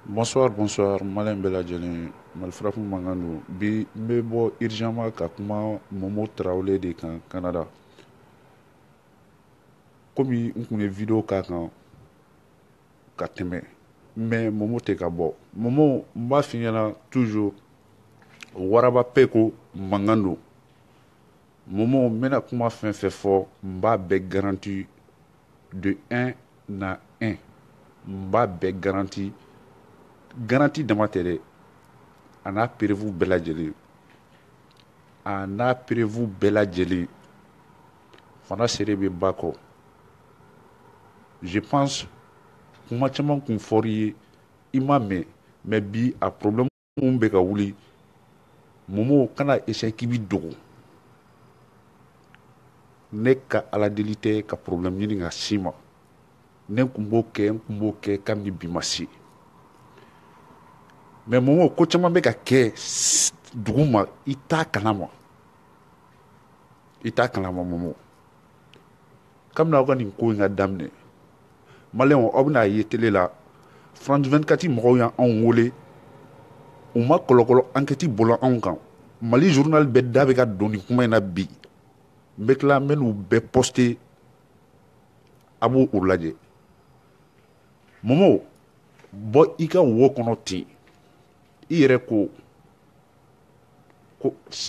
Bonsoir, bonsoir, Malin Beladjeli, Malfrafou Mangano, bi mebo urgemment ka kuma Momo Traoré de kan Canada. Komi n kun ye video k'a kan ka tɛmɛ mais Momo tɛ ka bɔ. Momo n b'a f'i ɲɛna toujours waraba pe ko mankan don. Momo n bɛna kuma fɛn fɛn fɔ n b'a bɛɛ garanti de 1 na 1. N b'a bɛɛ garanti dama tɛ dɛ. A n'a preuve bɛɛ lajɛlen. A n'a preuve bɛɛ lajɛlen. Fana seere bɛ ba kɔ. Je pense kuma caman kun fɔr'i ye i ma mɛn mais bi a problème mun bɛ ka wuli Momo kana essayer k'i bi dogo. Ne ka ala deli tɛ ka problème ɲini ka s'i ma. Ne kun b'o kɛ kabini bi ma se. Mais Momo ko caman bɛ ka kɛ dugu ma i t'a kalama. I t'a kalama Momo. Kabini aw ka nin ko in ka daminɛ Maliyɛnw aw bɛna ye télé la France 24 mɔgɔw y'anw wele u ma kɔlɔkɔlɔ enquête bɔra anw kan Mali journal bɛɛ da bɛ ka don nin kuma in na bi n bɛ tila n bɛ n'u bɛɛ poster a b'o lajɛ Momo bɔ i ka wo kɔnɔ ten i yɛrɛ ko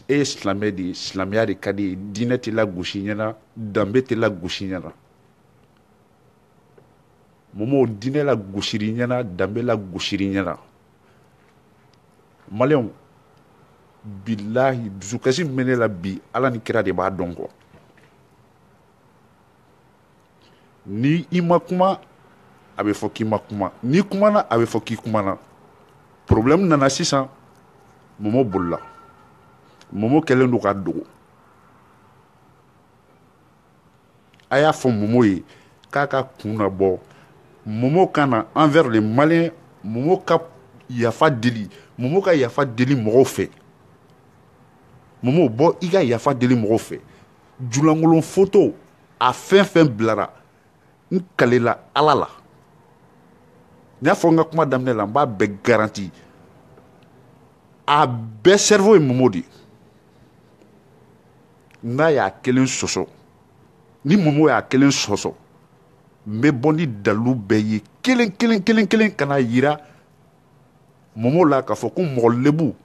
e ye silamɛ de ye silamɛya de ka di ye diinɛ tɛ lagosi ɲɛna danbe tɛ lagosi ɲɛna Momo diinɛ lagosili ɲɛna danbe lagosili ɲɛna Maliyɛnw bilahi dusukasi min bɛ ne la bi Ala ni kira de b'a dɔn quoi ni i ma kuma a bɛ fɔ k'i ma kuma ni kumana a bɛ fɔ k'i kumana problème nana sisan Momo bolila Momo kɛlen don ka dogo a y'a fɔ Momo ye k'a ka kun na bɔ Momo kana envers les Maliens Momo ka yafa deli mɔgɔw fɛ Momo bɔ i ka yafa deli mɔgɔw fɛ julankolon photo a fɛn fɛn bilara n kalela Ala la n y'a fɔ n ka kuma daminɛ la n b'a bɛɛ garanti a bɛɛ cerveau ye Momo de n'a y'a kelen sɔsɔ ni Momo y'a kelen sɔsɔ n bɛ bɔ ni dalilu bɛɛ ye kelen kana yira Momo la k'a fɔ ko mɔgɔ lebu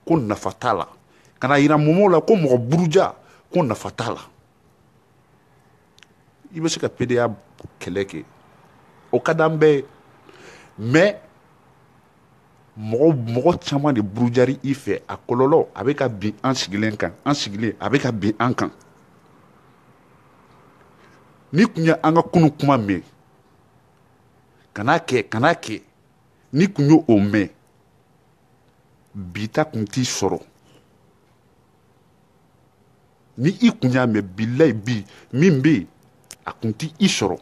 ko nafa t'a la kana yira Momo la ko mɔgɔ buruja ko nafa t'a la i bɛ se ka PDA kɛlɛ kɛ o ka d'an bɛɛ ye mais mɔgɔ caman de burujari i fɛ a kɔlɔlɔ a bɛ ka bin an sigilen kan a bɛ ka bin an kan ni kun ye an ka kunun kuma mɛn kana kɛ ni kun ye o mɛn bi ta kun t'i sɔrɔ ni i kun y'a mɛn bilayi bi min bɛ yen a kun t'i sɔrɔ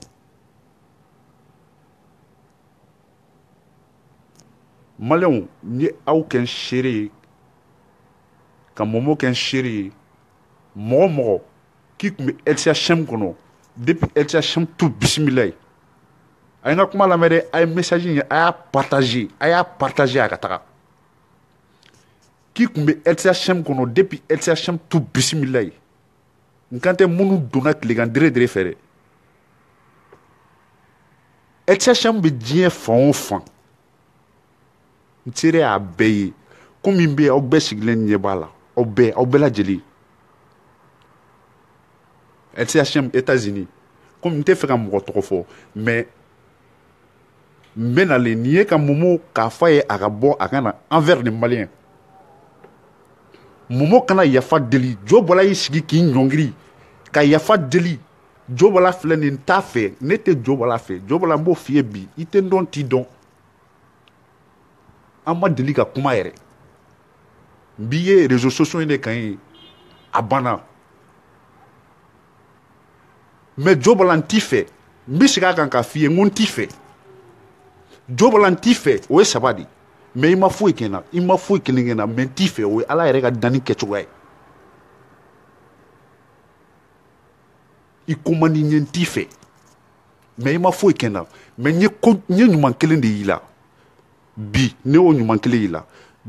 Maliyɛnw n ye aw kɛ n seere ye ka Momo kɛ n seere ye mɔgɔ k'i kun bɛ LCHM kɔnɔ depuis LCHM tu bisimilayi a ye n ka kuma lamɛn dɛ a ye message in a y'a partager a ka taga k'i kun bɛ LCHM kɔnɔ depuis LCHM tu bisimilayi n kan tɛ minnu donna tilegan dere fɛ dɛ LCHM bɛ diɲɛ fan o fan n seere y'a bɛɛ ye ko min bɛ yen aw bɛɛ sigilen ɲɛ b'a la aw bɛɛ lajɛlen LCHM États-Unis komi n tɛ fɛ ka mɔgɔ tɔgɔ fɔ mais n bɛ nalen nin ye ka Momo k'a fɔ a ye a ka bɔ a ka na envers les Maliens Momo kana yafa deli jo bɔla y'i sigi k'i ɲɔngiri ka yafa deli jo bɔla filɛ nin t'a fɛ ne tɛ jo bɔla fɛ jo bɔla n b'o f'i ye bi i tɛ n dɔn t'i dɔn an ma deli ka kuma yɛrɛ n b'i ye réseaux sociaux in de kan ye a banna mais jo bɔla n t'i fɛ n bɛ segin a kan k'a f'i ye n ko n t'i fɛ jo bɔla n t'i fɛ o ye saba de mais i ma foyi kɛ n na i ma foyi kelen kɛ n na mais n t'i fɛ o ye Ala yɛrɛ ka danni kɛcogoya ye i ko man di n ye n t'i fɛ mais i ma foyi kɛ n na mais n ye ɲuman kelen de y'i la bi ne o ɲuman kelen y'i la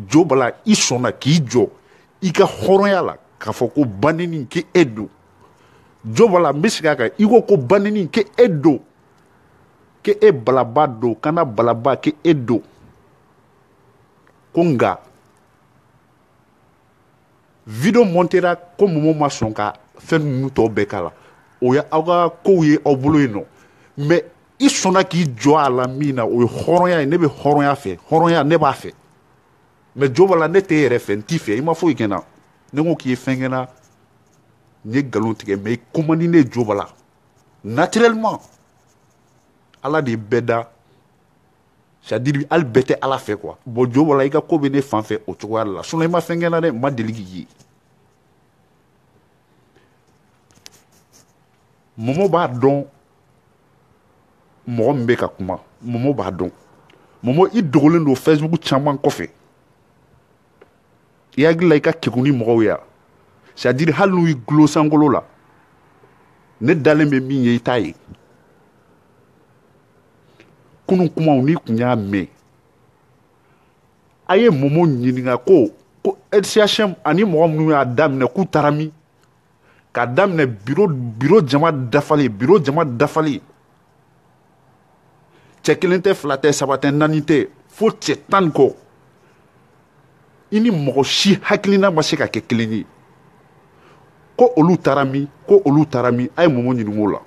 jo bala i sɔnna k'i jɔ i ka hɔrɔnya la k'a fɔ ko baneni ke e don jo bala n bɛ segin a kan i ko baneni ke e don ke e balaba don kana balaba ke e don ko nka video montera ko Momo ma sɔn ka fɛn ninnu tɔ bɛɛ k'a la o ye aw ka kow ye aw bolo yen nɔ mais i sɔnna k'i jɔ a la min na o ye hɔrɔnya ye ne bɛ hɔrɔnya fɛ hɔrɔnya ne b'a fɛ mais jo bala ne tɛ e yɛrɛ fɛ n t'i fɛ i ma foyi kɛ n na ne ko k'i ye fɛn kɛ n na n ye nkalon tigɛ mais i ko man di ne ye jo bala naturellement ala de ye bɛɛ da c'est à dire hali bɛɛ tɛ ala fɛ quoi bon jo bala i ka ko bɛ ne fan fɛ o cogoya la sinon i ma fɛn kɛ n na dɛ n ma deli k'i ye Momo b'a dɔn mɔgɔ min bɛ ka kuma Momo b'a dɔn Momo i dogolen don Facebook caman kɔfɛ i hakili la i ka kekun ni mɔgɔw ye c'est à dire hali n'u y'i gulo sankolo la ne dalen bɛ min ye i t'a ye kunun kumaw n'i kun y'a mɛn a ye Momo ɲininka ko LCHM ani mɔgɔ minnu y'a daminɛ k'u taara min k'a daminɛ biro jama dafalen cɛ kelen tɛ fila tɛ saba tɛ naani tɛ fo cɛ 10 kɔ i ni mɔgɔ si hakilina ma se ka kɛ kelen ye ko olu taara min a ye Momo ɲininka o la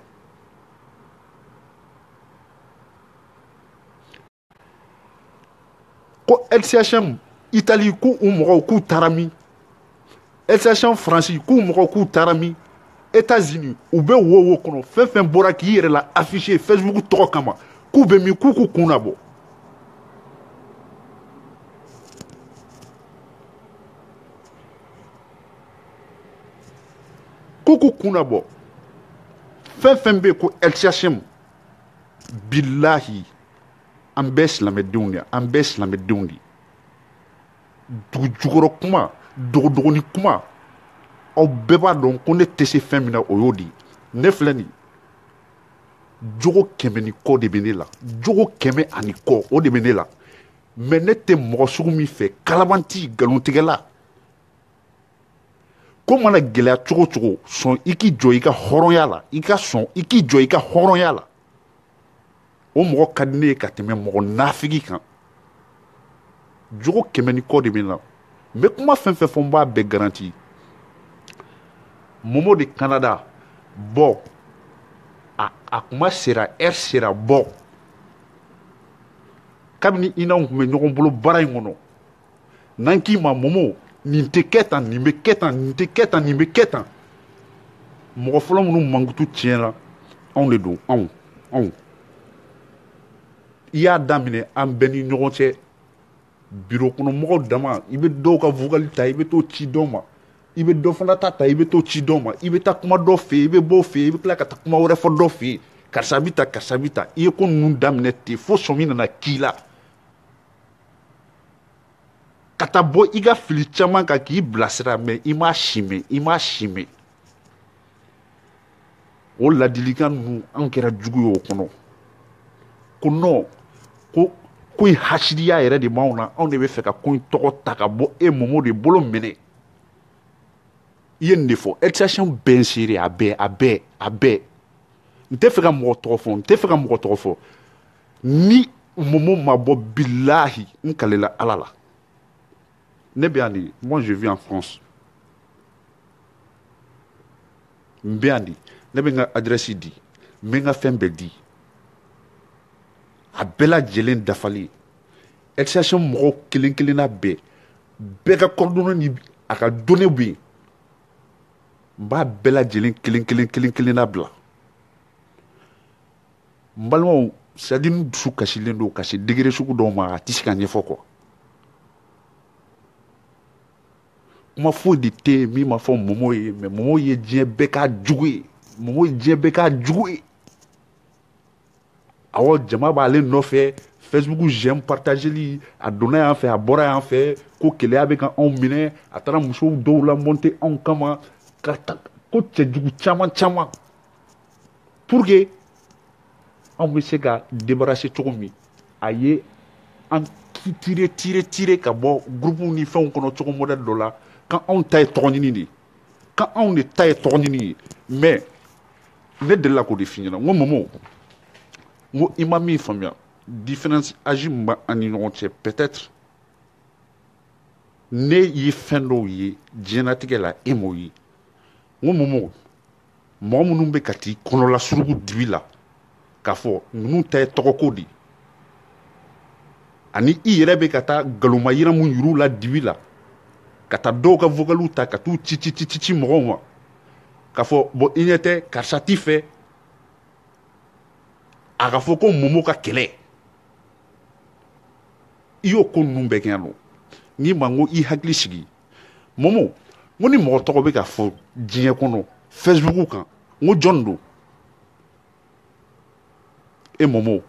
ko LCHM Italie k'u mɔgɔw k'u taara min LCHM Faransi k'u mɔgɔw k'u taara min États-Unis u bɛ wo kɔnɔ fɛn fɛn bɔra k'i yɛrɛ la afficher Facebook tɔgɔ kama k'u bɛ min k'u kun labɔ k'u kun labɔ fɛn fɛn bɛ ko LCHM bilahi an bɛɛ silamɛdenw de dugu jukɔrɔ kuma dɔgɔdɔgɔni kuma aw bɛɛ b'a dɔn ko ne tɛ se fɛn min na o y'o de ne filɛ nin jogo 100 ni kɔ de bɛ ne la jogo 100 ani kɔ o de bɛ ne la mais ne tɛ mɔgɔ sugu min fɛ kalabanti nkalontigɛla ko mana gɛlɛya cogo o cogo sɔn i k'i jɔ i ka hɔrɔnya la i k'i jɔ i ka hɔrɔnya la o mɔgɔ ka di ne ye ka tɛmɛ mɔgɔ nafigi kan jogo 100 ni kɔ de bɛ ne la mais kuma fɛn fɛn fɔ n b'a bɛɛ garanti Momo de Canada bɔ a kuma sera bɔ kabini i n'anw tun bɛ ɲɔgɔn bolo baara in kɔnɔ n'an k'i ma Momo nin tɛ kɛ tan nin bɛ kɛ tan nin tɛ kɛ tan nin bɛ kɛ tan mɔgɔ fɔlɔ minnu mankutu tiɲɛna anw de don anw i y'a daminɛ an bɛɛ ni ɲɔgɔn cɛ biro kɔnɔ mɔgɔw dama i bɛ dɔw ka vocal ta i bɛ t'o ci dɔw ma i bɛ dɔ fana ta i bɛ t'o ci dɔw ma i bɛ taa kuma dɔ fɛ yen i bɛ bɔ fɛ yen i bɛ tila ka taa kuma wɛrɛ fɔ dɔ fɛ yen karisa bɛ ta i ye ko ninnu daminɛ ten fo sɔmi nana k'i la ka taa bɔ i ka fili caman kan k'i bilasira mais i m'a simɛ o ladilikan ninnu an kɛra jugu ye o kɔnɔ ko non ko in hasidiya yɛrɛ de b'anw na anw de bɛ fɛ ka ko in tɔgɔ ta ka bɔ e Momo de bolo minɛ i ye nin de fɔ LCHM bɛɛ n seere a bɛɛ n tɛ fɛ ka mɔgɔ tɔgɔ fɔ ni Momo ma bɔ bilahi n kalela ala la ne bɛ yan de moi je vis en France n bɛ yan de ne bɛ n ka adresse di n bɛ n ka fɛn bɛɛ di a bɛɛ lajɛlen dafalen LCHM mɔgɔw kelen kelenna bɛɛ ka coordonnées ni a ka données bɛ yen n b'a bɛɛ lajɛlen kelen kelenna bila n balimaw c'est à dire n dusu kasilen don kasi degré sugu dɔw ma a tɛ se ka ɲɛfɔ quoi kuma foyi de tɛ yen min ma fɔ Momo ye mais Momo ye diɲɛ bɛɛ ka jugu ye awɔ jama b'ale nɔfɛ Facebook j'aime partageli a donna yan fɛ a bɔra yan fɛ ko keleya bɛ ka anw minɛ a taara musow dɔw la monter anw kama ko cɛjugu caman pour que anw bɛ se ka débarrasser cogo min a ye an tirer ka bɔ groupe ni fɛnw kɔnɔ cogo modèle dɔ la kan anw ta ye tɔgɔ ɲini de ye kan anw de ta ye tɔgɔ ɲini ye mais ne delila k'o de f'i ɲɛna n ko Momo n ko i ma min faamuya différence âge min b'an ni ɲɔgɔn cɛ peut-être ne ye fɛn dɔw ye diɲɛnatigɛ la e m'o ye n ko Momo mɔgɔ minnu bɛ ka t'i kɔnɔla surugu dibi la k'a fɔ ninnu ta ye tɔgɔko de ye ani i yɛrɛ bɛ ka taa galoma yira mun yir'u la dibi la ka taa dɔw ka vocaliw ta ka t'u ci mɔgɔw ma k'a fɔ bon i ɲɛ tɛ karisa t'i fɛ a ka fɔ ko Momo ka kɛlɛ i y'o ko ninnu bɛɛ kɛ yan nɔ n'i ma n ko i hakili sigi Momo n ko ni mɔgɔ tɔgɔ bɛ ka fɔ diɲɛ kɔnɔ Facebook kan n ko jɔn don e Momo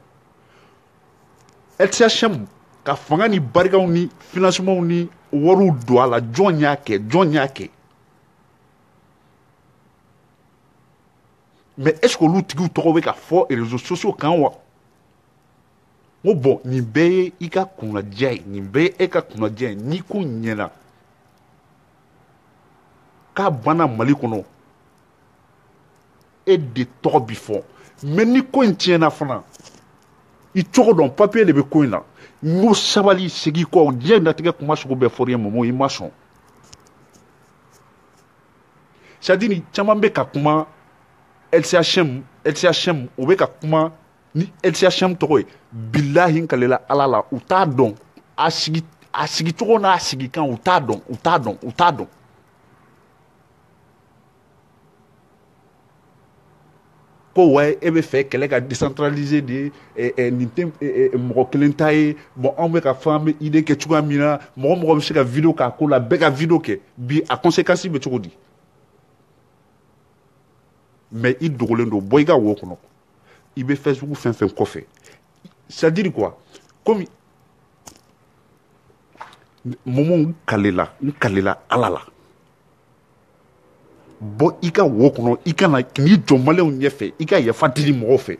LCHM ka fanga ni barikaw ni financement ni wariw don a la jɔn y'a kɛ mais est-ce que olu tigiw tɔgɔ bɛ ka fɔ réseaux sociaux kan wa n ko bon nin bɛɛ ye i ka kunnadiya ye nin bɛɛ ye e ka kunnadiya ye n'i ko ɲɛna k'a banna Mali kɔnɔ e de tɔgɔ bi fɔ mais ni ko in tiɲɛna fana i cogo dɔn papier de bɛ ko in na n ko sabali segi kɔ diɲɛ natigɛ kuma sugu bɛɛ fɔra i ye Momo i ma sɔn c'est-à-dire caman bɛ ka kuma LCHM u bɛ ka kuma ni LCHM tɔgɔ ye bilahi n kalela ala la u t'a dɔn a sigi cogo n'a sigi kan u t'a dɔn ko ouais e bɛ fɛ kɛlɛ ka décentraliser de nin tɛ mɔgɔ kelen ta ye bon anw bɛ ka fɔ an bɛ idée kɛ cogoya min na mɔgɔ bɛ se ka vidéo k'a ko la bɛɛ ka vidéo kɛ bi a conséquence bɛ cogo di mais i dogolen don bɔ i ka wo kɔnɔ i bɛ Facebook fɛn fɛn kɔfɛ c'est-à-dire quoi comme Momo n kalela ala la bɔ i ka wo kɔnɔ i kana n'i jɔ maliyɛnw ɲɛfɛ i ka yafa dili mɔgɔw fɛ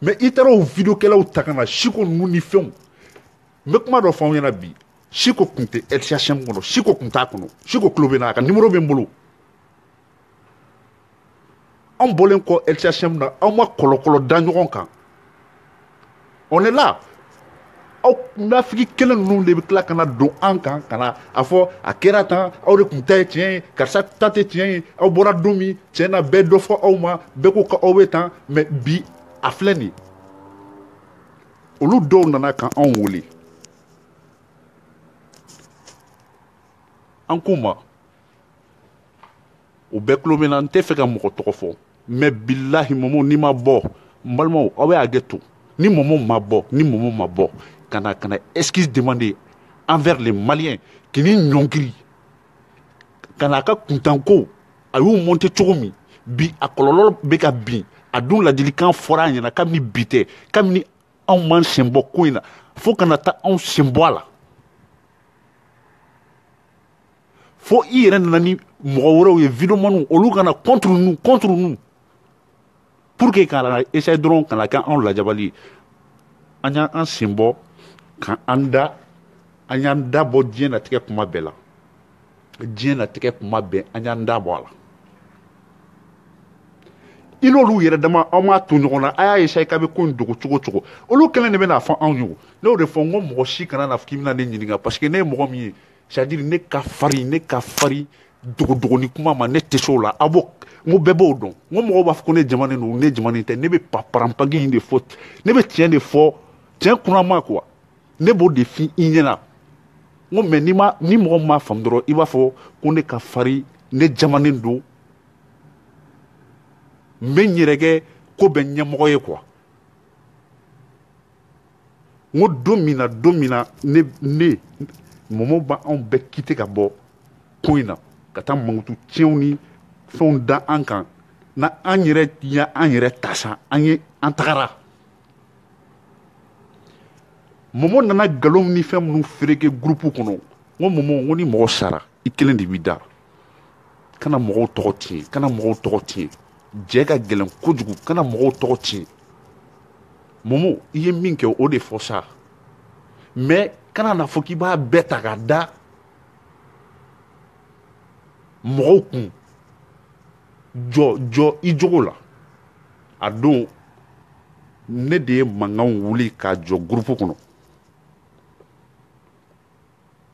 mais i taara o vidéokɛlaw ta ka na Siko ninnu ni fɛnw n bɛ kuma dɔ fɔ anw ɲɛna bi Siko tun tɛ LCHM kɔnɔ Siko tun t'a kɔnɔ Siko tulo bɛ n na a ka numéro bɛ n bolo anw bɔlen kɔ LCHM na aw ma kɔlɔkɔlɔ da ɲɔgɔn kan on est là aw nafigi kelen ninnu de bɛ tila ka na don an kan ka na a fɔ a kɛra tan aw de tun ta ye tiɲɛ ye karisa ta tɛ tiɲɛ ye aw bɔra don min tiɲɛ na bɛɛ dɔ fɔ aw ma bɛɛ ko k'aw bɛ tan mais bi a filɛ nin olu dɔw nana ka anw wele an k'u ma u bɛɛ tulo bɛ n na n tɛ fɛ ka mɔgɔ tɔgɔ fɔ mais bilahi Momo n'i ma bɔ n balimaw aw bɛ hakɛ to ni Momo ma bɔ kana excuse demander envers les Maliens kini ɲɔngiri kana a ka kuntanko a y'u monter cogo min bi a kɔlɔlɔ bɛ ka bin a dun ladilikan fɔra a ɲɛna kabini bi tɛ kabini anw m'an sen bɔ ko in na fo kana taa anw sen bɔ a la fo i yɛrɛ nana ni mɔgɔ wɛrɛw ye vidéomaniw olu kana contre nous pour que kana essayer dɔrɔn kana kɛ anw lajabali ye an y'an sen bɔ k'an da an y'an da bɔ diɲɛnatigɛ kuma bɛɛ la diɲɛnatigɛ kuma bɛɛ an y'an da bɔ a la i n'olu yɛrɛ dama aw m'a to ɲɔgɔn na a y'a essayer k'a bɛ ko in dogo cogo cogo olu kelen de bɛ n'a fɔ anw ye o ne y'o de fɔ n ko mɔgɔ si kana na k'i bɛna ne ɲininka parce que ne ye mɔgɔ min ye c'est-à-dire ne ka farin dogodogoni kuma ma ne tɛ se o la a b'o n ko bɛɛ b'o dɔn n ko mɔgɔw b'a fɔ ko ne jamanen don ne jamanen tɛ ne bɛ paranpagi in de fɔ ne bɛ tiɲɛ de fɔ tiɲɛ kunnama quoi ne b'o de f'i ɲɛna n ko mais ni mɔgɔ m'a faamu dɔrɔn i b'a fɔ ko ne ka farin ne jamanen don n bɛ n yɛrɛ kɛ ko bɛ ɲɛmɔgɔ ye quoi n ko don min na ne Momo b'anw bɛɛ kite ka bɔ ko in na ka taa mankutu tiɲɛw ni fɛnw da an kan na an yɛrɛ y'an yɛrɛ ta sa an tagara Momo nana nkalon ni fɛn minnu fereke groupe kɔnɔ n ko Momo n ko ni mɔgɔ sara i kelen de b'i da kana mɔgɔw tɔgɔ tiɲɛ jɛ ka gɛlɛn kojugu kana mɔgɔw tɔgɔ tiɲɛ Momo i ye min kɛ o de fɔ sa mais kana na fɔ k'i b'a bɛɛ ta ka da mɔgɔw kun jɔ i jogo la a don ne de ye mankan wuli ka jɔ groupe kɔnɔ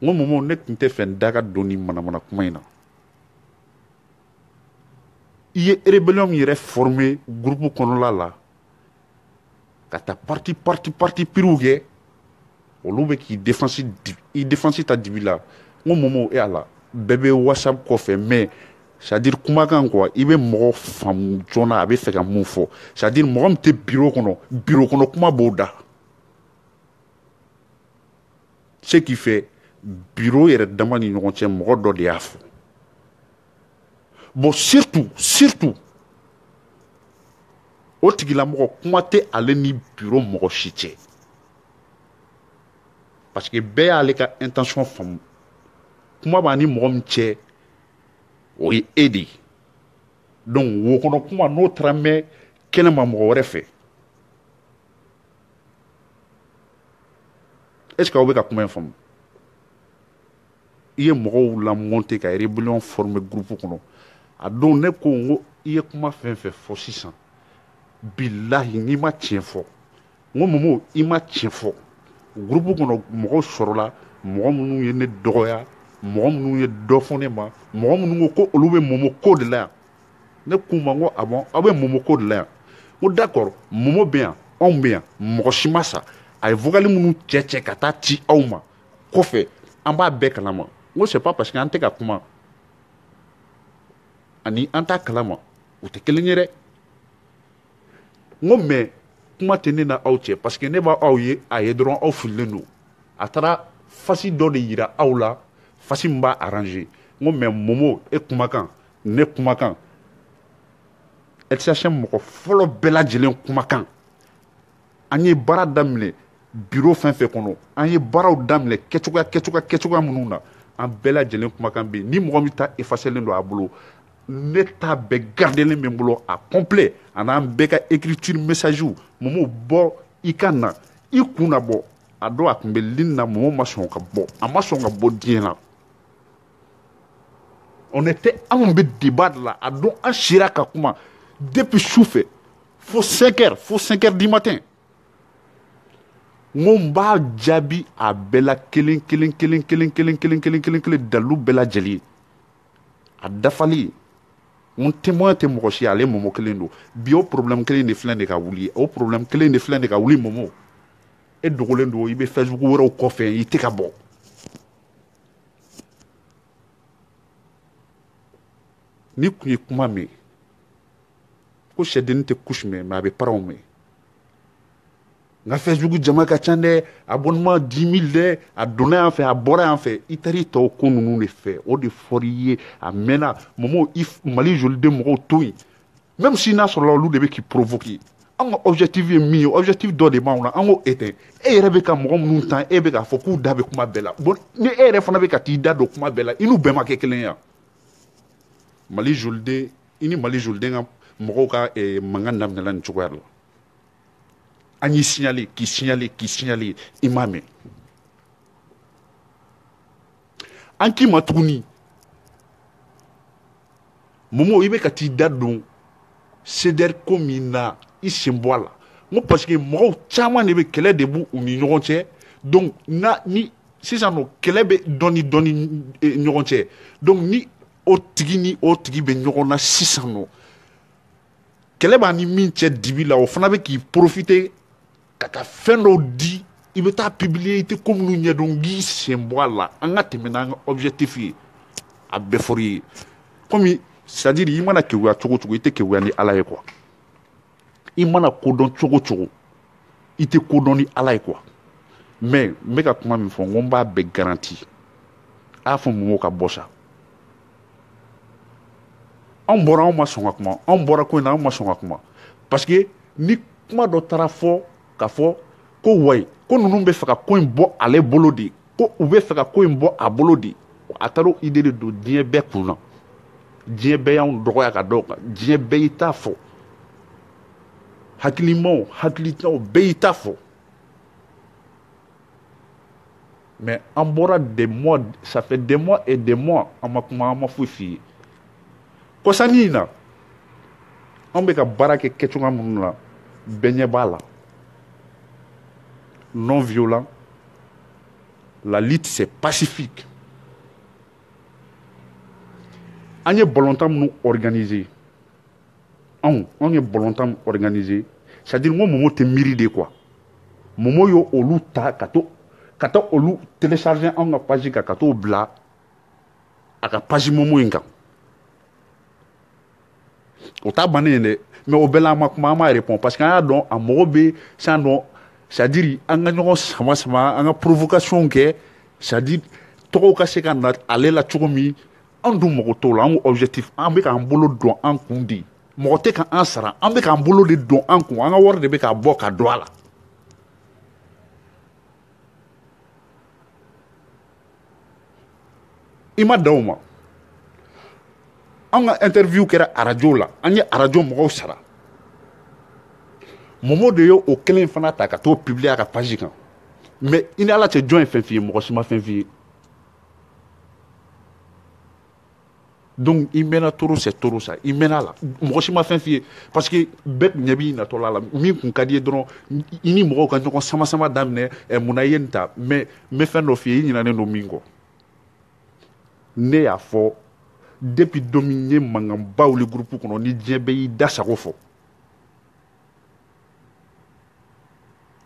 n ko Momo ne tun tɛ fɛ n da ka don ni manamana kuma in na i ye rébellion min yɛrɛ formé groupe kɔnɔla la ka taa parti piriw kɛ olu bɛ k'i défense ta dibi la n ko Momo e ala bɛɛ bɛ whatsapp kɔfɛ mais c'est à dire kumakan quoi i bɛ mɔgɔ faamu joona a bɛ fɛ ka mun fɔ c'est à dire mɔgɔ min tɛ bureau kɔnɔ kuma b'o da ce qui fait bureau yɛrɛ dama ni ɲɔgɔn cɛ mɔgɔ dɔ de y'a fɔ bon surtout o tigilamɔgɔ kuma tɛ ale ni bureau mɔgɔ si cɛ parce que bɛɛ y'ale ka intention faamu kuma b'a ni mɔgɔ min cɛ o ye e de ye donc wo kɔnɔ kuma n'o taara mɛn kɛnɛma mɔgɔ wɛrɛ fɛ est-ce que aw bɛ ka kuma in faamu i ye mɔgɔw lamonter ka rébellion former groupe kɔnɔ a don ne ko n ko i ye kuma fɛn fɛn fɔ sisan bilahi n'i ma tiɲɛ fɔ n ko Momo i ma tiɲɛ fɔ groupe kɔnɔ mɔgɔw sɔrɔla mɔgɔ minnu ye ne dɔgɔya mɔgɔ minnu ye dɔ fɔ ne ma mɔgɔ minnu ko olu bɛ Momo ko de la yan ne k'u ma n ko ah bon aw bɛ Momo ko de la yan n ko d'accord Momo bɛ yan anw bɛ yan mɔgɔ si ma sa a ye vocal minnu cɛ ka taa ci aw ma kɔfɛ an b'a bɛɛ kalama n ko c'est pas parce que an tɛ ka kuma ani an t'a kalama u tɛ kelen ye dɛ n ko mais kuma tɛ ne na aw cɛ parce que ne b'aw ye a ye dɔrɔn aw fililen don a taara fasi dɔ de yira aw la fasi min b'a arranger n ko mais Momo e kumakan ne kumakan LCHM mɔgɔ fɔlɔ bɛɛ lajɛlen kumakan an ye baara daminɛ bureau fɛn fɛn kɔnɔ an ye baaraw daminɛ kɛcogoya minnu na an bɛɛ lajɛlen kumakan bɛ yen ni mɔgɔ min ta effacelen don a bolo ne ta bɛɛ gardelen bɛ n bolo a complet ani an bɛɛ ka écriture message Momo bɔ i ka na i kun na bɔ a don a tun bɛ ligne na Momo ma sɔn ka bɔ a ma sɔn ka bɔ diɲɛ na on était anw bɛ débat de la a don an sira ka kuma depuis su fɛ fo 5 heures du matin n ko n b'a jaabi a bɛɛ la kelen dalu bɛɛ lajɛlen a dafali n témoin tɛ mɔgɔ si ale Momo kelen don bi o problème kelen de filɛ de ka wuli o problème kelen de filɛ de ka wuli Momo e dogolen don i bɛ Facebook wɛrɛw kɔfɛ i tɛ ka bɔ ni kun ye kuma mɛn ko sɛdennin tɛ couche mɛn mais a bɛ paraw mɛn n ka Facebook jama ka ca dɛ abonnement 10 000 dɛ a donna yan fɛ a bɔra yan fɛ i taara i tɔw ko ninnu de fɛ o de fɔra i ye a mɛnna Momo Mali joliden mɔgɔw to yen même si n'a sɔrɔla olu de bɛ k'i provoquer an ka objectif ye min ye objectif dɔ de b'anw na an k'o e tɛ e yɛrɛ bɛ ka mɔgɔ minnu tan e bɛ k'a fɔ k'u da bɛ kuma bɛɛ la bon ni e yɛrɛ fana bɛ ka t'i da don kuma bɛɛ la i n'u bɛɛ ma kɛ kelen ye Mali joliden i ni Mali joliden ka mɔgɔw ka mankan daminɛna nin cogoya la an y'i signaler k'i signaler i m'a mɛn an k'i ma tuguni Momo i bɛ ka t'i da don CDR ko min na i sen bɔ a la n ko parce que mɔgɔw caman de bɛ kɛlɛ de b'u ni ɲɔgɔn cɛ donc ni sisan nɔ kɛlɛ bɛ dɔɔni ɲɔgɔn cɛ donc ni o tigi bɛ ɲɔgɔn na sisan nɔ kɛlɛ b'a ni min cɛ dibi la o fana bɛ k'i profiter ka taa fɛn dɔw di i bɛ taa publier i tɛ ko minnu ɲɛdɔn k'i sen bɔ a la an ka tɛmɛ n'an ka objectif ye a bɛɛ fɔra i ye komi c'est à dire i mana kewuya cogo o cogo i tɛ kewuya ni Ala ye quoi i mana kodɔn cogo o cogo i tɛ kodɔn ni Ala ye quoi mais n bɛ ka kuma min fɔ n ko n b'a bɛɛ garanti a y'a fɔ Momo ka bɔ sa anw ma sɔn ka kuma anw bɔra ko in na anw ma sɔn ka kuma parce que ni kuma dɔ taara fɔ ka fɔ ko wayi ko ninnu bɛ fɛ ka ko in bɔ ale bolo de ko u bɛ fɛ ka ko in bɔ a bolo de a taara o idée de don diɲɛ bɛɛ kun na diɲɛ bɛɛ y'anw dɔgɔya ka da o kan diɲɛ bɛɛ y'i ta fɔ hakilimaw hakilitaw bɛɛ y'i ta fɔ mais an bɔra des mois ça fait des mois et des mois an ma kuma an ma foyi f'i ye kɔsani in na an bɛ ka baara kɛ kɛcogoya minnu na bɛɛ ɲɛ b'a la non violent la lutte c'est pacifique an ye balontan minnu organiser anw ye balontan organiser c'est-à-dire ngo momo tɛ miiri de quoi momo yo olu ta ka to olu télécharger an ka page kan ka t'o bila a ka page momo in kan o t'a bannen ye dɛ mais o bɛɛ la an ma kuma an ma répondre parce que an y'a dɔn a mɔgɔ bɛ san dɔn c'est-à-dire an ka ɲɔgɔn sama an ka provocation kɛ c'est-à-dire tɔgɔw ka se ka na ale la cogo min an dun mɔgɔ t'o la an ko objectif an bɛ k'an bolo dɔn an kun de mɔgɔ tɛ ka an sara an bɛ k'an bolo de dɔn an kun an ka wari de bɛ k'a bɔ ka don a la i ma dan o ma an ka interview kɛra arajo la an ye arajo mɔgɔw sara momo de ye o kelen fana ta ka t'o publier a ka page kan mais i ni ala cɛ jɔn ye fɛn f'i ye mɔgɔ si ma fɛn f'i ye donc i mɛnna toro c'est toro sa i mɛnna la mɔgɔ si ma fɛn f'i ye parce que bɛɛ ɲɛ b'i natɔla la min kun ka di ye dɔrɔn i ni mɔgɔw ka ɲɔgɔn sama daminɛ munna i ye nin ta mais n bɛ fɛn dɔ f'i ye i ɲinɛnen don min kɔ ne y'a fɔ depuis don min ye mankanba wuli groupe kɔnɔ ni diɲɛ bɛɛ y'i da sago fɔ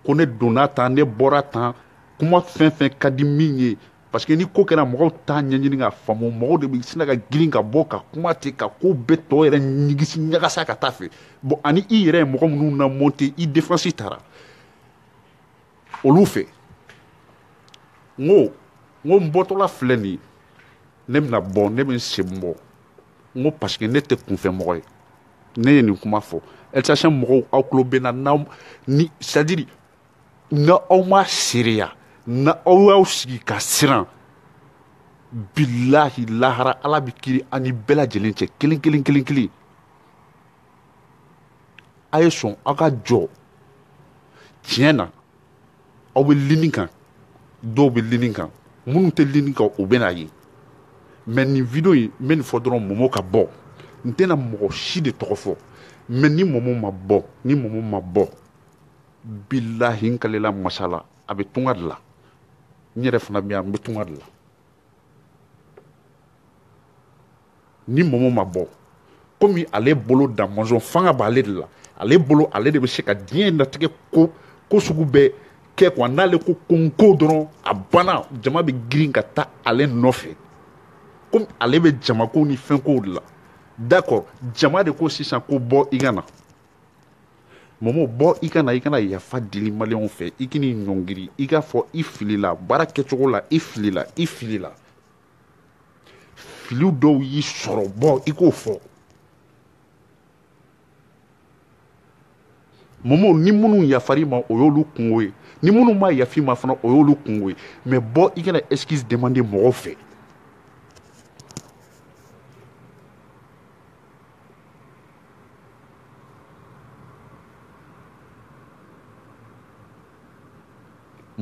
ko ne donna tan ne bɔra tan kuma fɛn fɛn ka di min ye parce que ni ko kɛra mɔgɔw t'a ɲɛɲini ka faamu mɔgɔw de bɛ sina ka girin ka bɔ ka kuma ten ka ko bɛɛ tɔ yɛrɛ ɲigisi ɲagasa ka taa fɛ bon ani i yɛrɛ ye mɔgɔ minnu na monter i défense taara olu fɛ n ko n bɔtɔla filɛ nin ye ne bɛna bɔ ne bɛ n sen bɔ n ko parce que ne tɛ kunfɛ mɔgɔ ye ne ye nin kuma fɔ LCHM mɔgɔw aw tulo bɛ na n'aw ni c'est-à-dire na aw ma seereya na aw y'aw sigi ka siran bilahi lahara ala bɛ kiri ani bɛɛ lajɛlen cɛ kelen kelen kelen kelen a ye sɔn aw ka jɔ tiɲɛ na aw bɛ lini kan dɔw bɛ lini kan minnu tɛ lini kan o bɛ na ye mais nin video in n bɛ nin fɔ dɔrɔn momo ka bɔ n tɛna mɔgɔ si de tɔgɔ fɔ mais ni momo ma bɔ bilahi n kalela masala a bɛ tunga de la n yɛrɛ fana bɛ yan n bɛ tunga de la ni momo ma bɔ komi ale bolo da mɔzɔn fanga b'ale de la ale bolo ale de bɛ se ka diɲɛ natigɛ ko sugu bɛɛ kɛ quoi n'ale ko ko dɔrɔn a banna jama bɛ girin ka taa ale nɔfɛ komi ale bɛ jamako ni fɛnkow de la d'accord jama de ko sisan ko bɔ i ka na momo bɔ i kana yafa dili maliyɛnw fɛ i k'i ɲɔngiri i k'a fɔ i filila baara kɛcogo la i filila filiw dɔw y'i sɔrɔ bɔ i k'o fɔ momo ni minnu yafar'i ma o y'olu kungo ye ni minnu ma yafi ma fana o y'olu kungo ye mais bɔ i kana excuse demander mɔgɔw fɛ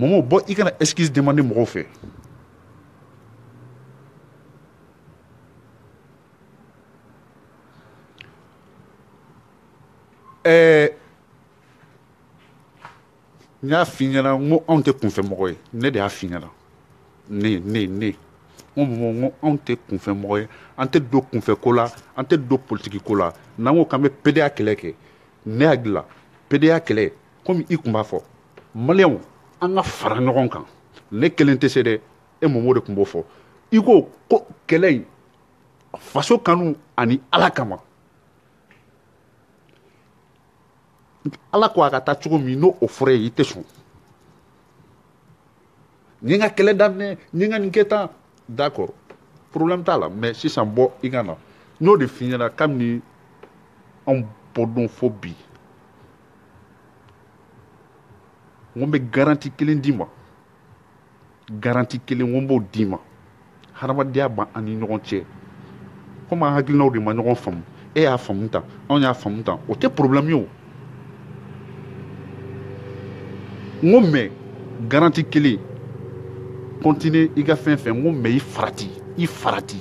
momo bɔ i kana excuse demander mɔgɔw fɛ n y'a f'i ɲɛna n ko anw tɛ kunfɛ mɔgɔ ye ne de y'a f'i ɲɛna ne n ko momo n ko anw tɛ kunfɛ mɔgɔ ye an tɛ don kunfɛ ko la an tɛ don politiki ko la n'an ko k'an bɛ PDA kɛlɛ kɛ ne hakili la PDA kɛlɛ komi i tun b'a fɔ maliyɛnw an ka fara ɲɔgɔn kan ne kelen tɛ se dɛ e momo de tun b'o fɔ i ko kɛlɛ in faso kanu ani ala kama ala ko a ka taa cogo min n'o fɔra ye i tɛ sɔn n ye n ka kɛlɛ daminɛ n ye n ka nin kɛ tan d'accord problème t'a la mais sisan bɔ i ka na n y'o de f'i ɲɛna kabini anw bɔdon fo bi n ko n bɛ garanti kelen d'i ma garanti kelen n ko n b'o d'i ma hadamadenya b'an ni ɲɔgɔn cɛ komi an hakilinaw de ma ɲɔgɔn faamu e y'a faamu tan anw y'a faamu tan o tɛ problème ye o ngo mais garantie kelen continuer i ka fɛn fɛn ngo mais i farati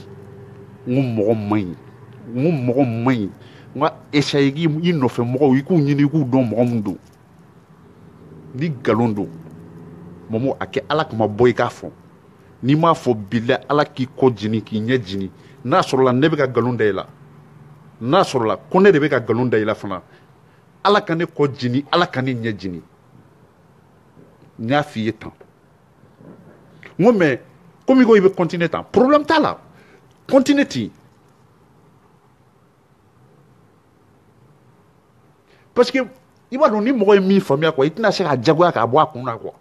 ngo mɔgɔ man ɲi ngo mɔgɔ man ɲi nga essayer i nɔfɛ mɔgɔw i k'u ɲini i k'u dɔn mɔgɔ min don ni galon don Momo a kɛ ala kama bɔ i k'a fɔ n'i m'a fɔ bila ala k'i kɔ jini k'i ɲɛ jini n'a sɔrɔla ne bɛ ka galon da i la n'a sɔrɔla ko ne de bɛ ka galon da i la fana ala ka ne kɔ jini ala ka ne ɲɛ jini n y'a f'i ye tan n ko mais komi i ko i bɛ continuer tan problème t'a la continuer ten parce que i b'a dɔn ni mɔgɔ ye min faamuya quoi i tɛna se ka jagoya k'a bɔ a kun na quoi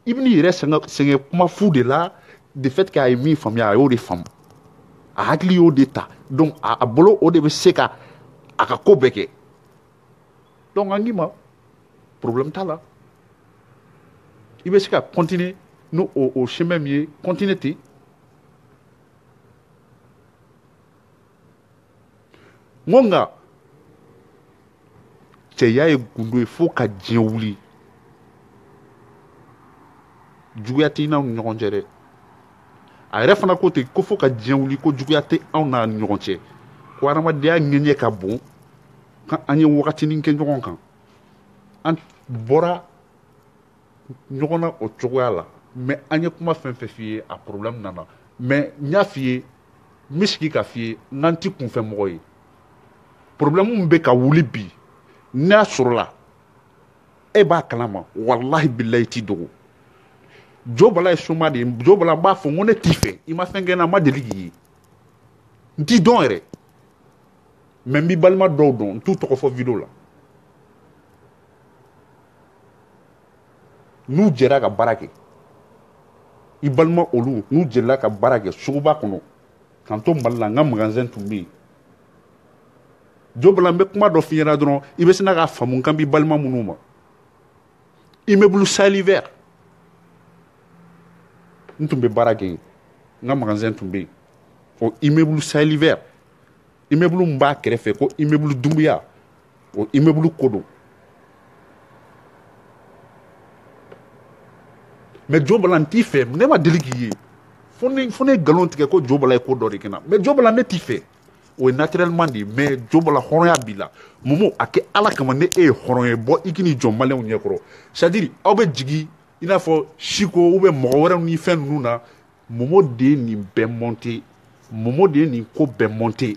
i bɛ n'i yɛrɛ sɛgɛn kuma fu de la de fait que a ye min faamuya a y'o de faamu a hakili y'o de ta donc a bolo o de bɛ se ka a ka ko bɛɛ kɛ donc an k'i ma problème t'a la i bɛ se ka continuer n'o o chemin min ye continuer ten n ko nka cɛya ye gundo ye fo ka diɲɛ wuli juguya tɛ n'aw ni ɲɔgɔn cɛ dɛ a yɛrɛ fana ko ten ko fo ka diɲɛ wuli ko juguya tɛ anw n'a ni ɲɔgɔn cɛ ko adamadenya ŋɛɲɛ ka bon k'an ye wagatinin kɛ ɲɔgɔn kan an bɔra ɲɔgɔn na o cogoya la mais an ye kuma fɛn fɛn f'i ye a problème nana mais n y'a f'i ye n bɛ sigi ka f'i ye n'an tɛ kunfɛ mɔgɔ ye problème min bɛ ka wuli bi n'a sɔrɔla e b'a kalama walahi bilahi i t'i dogo jo bala ye soma de ye jo bala n b'a fɔ n ko ne t'i fɛ i ma fɛn kɛ n na n ma deli k'i ye n t'i dɔn yɛrɛ mais n b'i balima dɔw dɔn n t'u tɔgɔ fɔ video la n'u jɛra ka baara kɛ i balima olu n'u jɛra ka baara kɛ suguba kɔnɔ k'an to mali la n ka magasin tun bɛ yen jo bala n bɛ kuma dɔ f'i ɲɛna dɔrɔn i bɛ sina k'a faamu n kan b'i balima minnu ma immeuble Sahel vert n tun bɛ baara kɛ yen n ka magasin tun bɛ yen o immeuble Sahel vert immeuble min b'a kɛrɛfɛ ko immeuble Dunbuya o immeuble ko don mais jo bala n t'i fɛ ne ma deli k'i ye fo ne ye nkalon tigɛ ko jo bala ye ko dɔ de kɛ n na mais jo bala ne t'i fɛ o ye naturellement de ye mais jo bala hɔrɔnya b'i la Momo a kɛ ala kama ne e ye hɔrɔn ye bɔ i k'i n'i jɔ maliyɛnw ɲɛkɔrɔ c'est à dire aw bɛ jigin i n'a fɔ siko ou bien mɔgɔ wɛrɛw ni fɛn ninnu na Momo de ye nin bɛɛ monter Momo de ye nin ko bɛɛ monter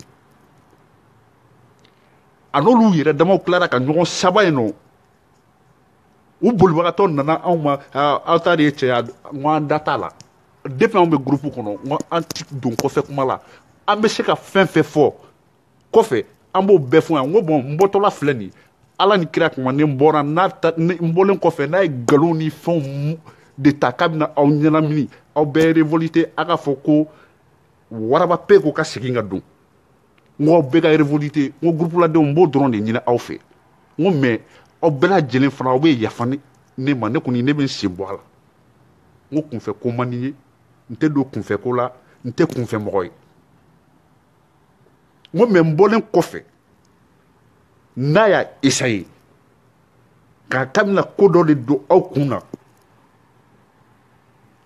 a n'olu yɛrɛ damaw tilara ka ɲɔgɔn saba yen nɔ u bolibagatɔ nana anw ma aw ta de ye cɛ ye n ko an da t'a la depuis anw bɛ groupe kɔnɔ n ko an ti don kɔfɛ kuma la an bɛ se ka fɛn fɛn fɔ kɔfɛ an b'o bɛɛ fɔ yan n ko bon n bɔtɔla filɛ nin ala ni kira kuma ne bɔra n bɔlen kɔfɛ n'a ye nkalon ni fɛnw de ta k'a bɛna aw ɲɛnamini aw bɛɛ révolté a ka fɔ ko waraba pe ko ka segin ka don n ko aw bɛɛ ka révolté n ko groupe ladenw n b'o dɔrɔn de ɲini aw fɛ n ko mais aw bɛɛ lajɛlen fana aw bɛ yafa ne ma ne kɔni ne bɛ n sen bɔ a la n ko kunfɛ ko man di n ye n tɛ don kunfɛ ko la n tɛ kunfɛ mɔgɔ ye n ko mais n bɔlen kɔfɛ n'a y'a essayer k'a bɛna ko dɔ de don aw kun na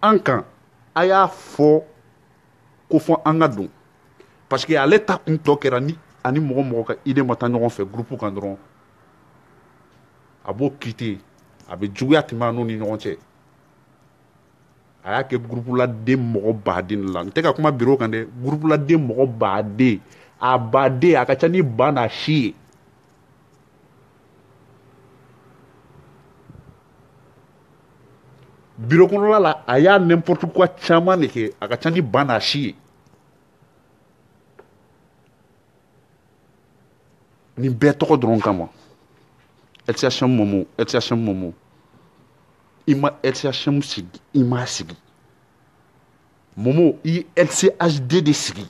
an kan a y'a fɔ ko fɔ an ka don parce que ale ta kun tɔ kɛra ni ani mɔgɔ mɔgɔ ka idée ma taa ɲɔgɔn fɛ groupe kan dɔrɔn a b'o quitter a bɛ juguya tɛmɛ an n'u ni ɲɔgɔn cɛ a y'a kɛ groupe la den mɔgɔ baden la n tɛ ka kuma bureau kan dɛ groupe la den mɔgɔ baden a baden a ka ca ni ba n'a si ye bureau kɔnɔla la a y'a n'importe quoi caman de kɛ a ka ca ni ba n'a si ye nin bɛɛ tɔgɔ dɔrɔn kama LCHM Momo i ma LCHM sigi i m'a sigi Momo i ye LCHD de sigi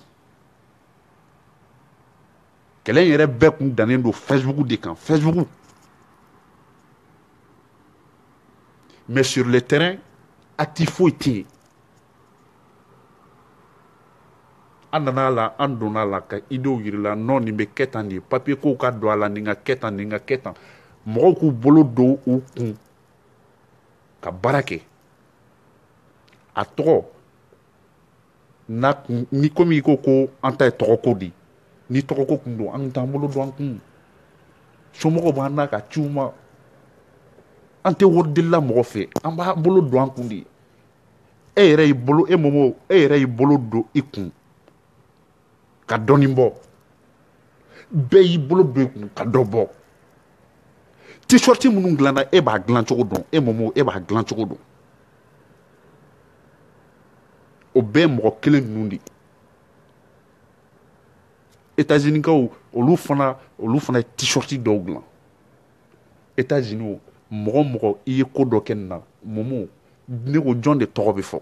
kɛlɛ in yɛrɛ bɛɛ kun dannen don Facebook de kan Facebook mais sur le terrain actif foyi tɛ yen an nana la an donna la ka idéw yirila non nin bɛ kɛ tan de papier kow ka don a la nin ka kɛ tan nin ka kɛ tan mɔgɔw k'u bolo don u kun ka baara kɛ a tɔgɔ ni komi i ko ko an ta ye tɔgɔko de ni tɔgɔko kun don an t'an bolo don an kun somɔgɔw b'an na ka ciw ma an tɛ wari delila mɔgɔ fɛ an b'a bolo don an kun de e yɛrɛ y'i bolo e mɔmɔ e yɛrɛ y'i bolo don i kun ka dɔɔnin bɔ bɛɛ y'i bolo don i kun ka dɔ bɔ t-shirt minnu dilanna e b'a dilan cogo dɔn e mɔmɔ e b'a dilan cogo dɔn o bɛɛ ye mɔgɔ kelen ninnu de États-Unis olu fana ye t-shirt dɔw dilan États-Unis mɔgɔ i ye ko dɔ kɛ nin na mɔmɔ ne ko jɔn de tɔgɔ bɛ fɔ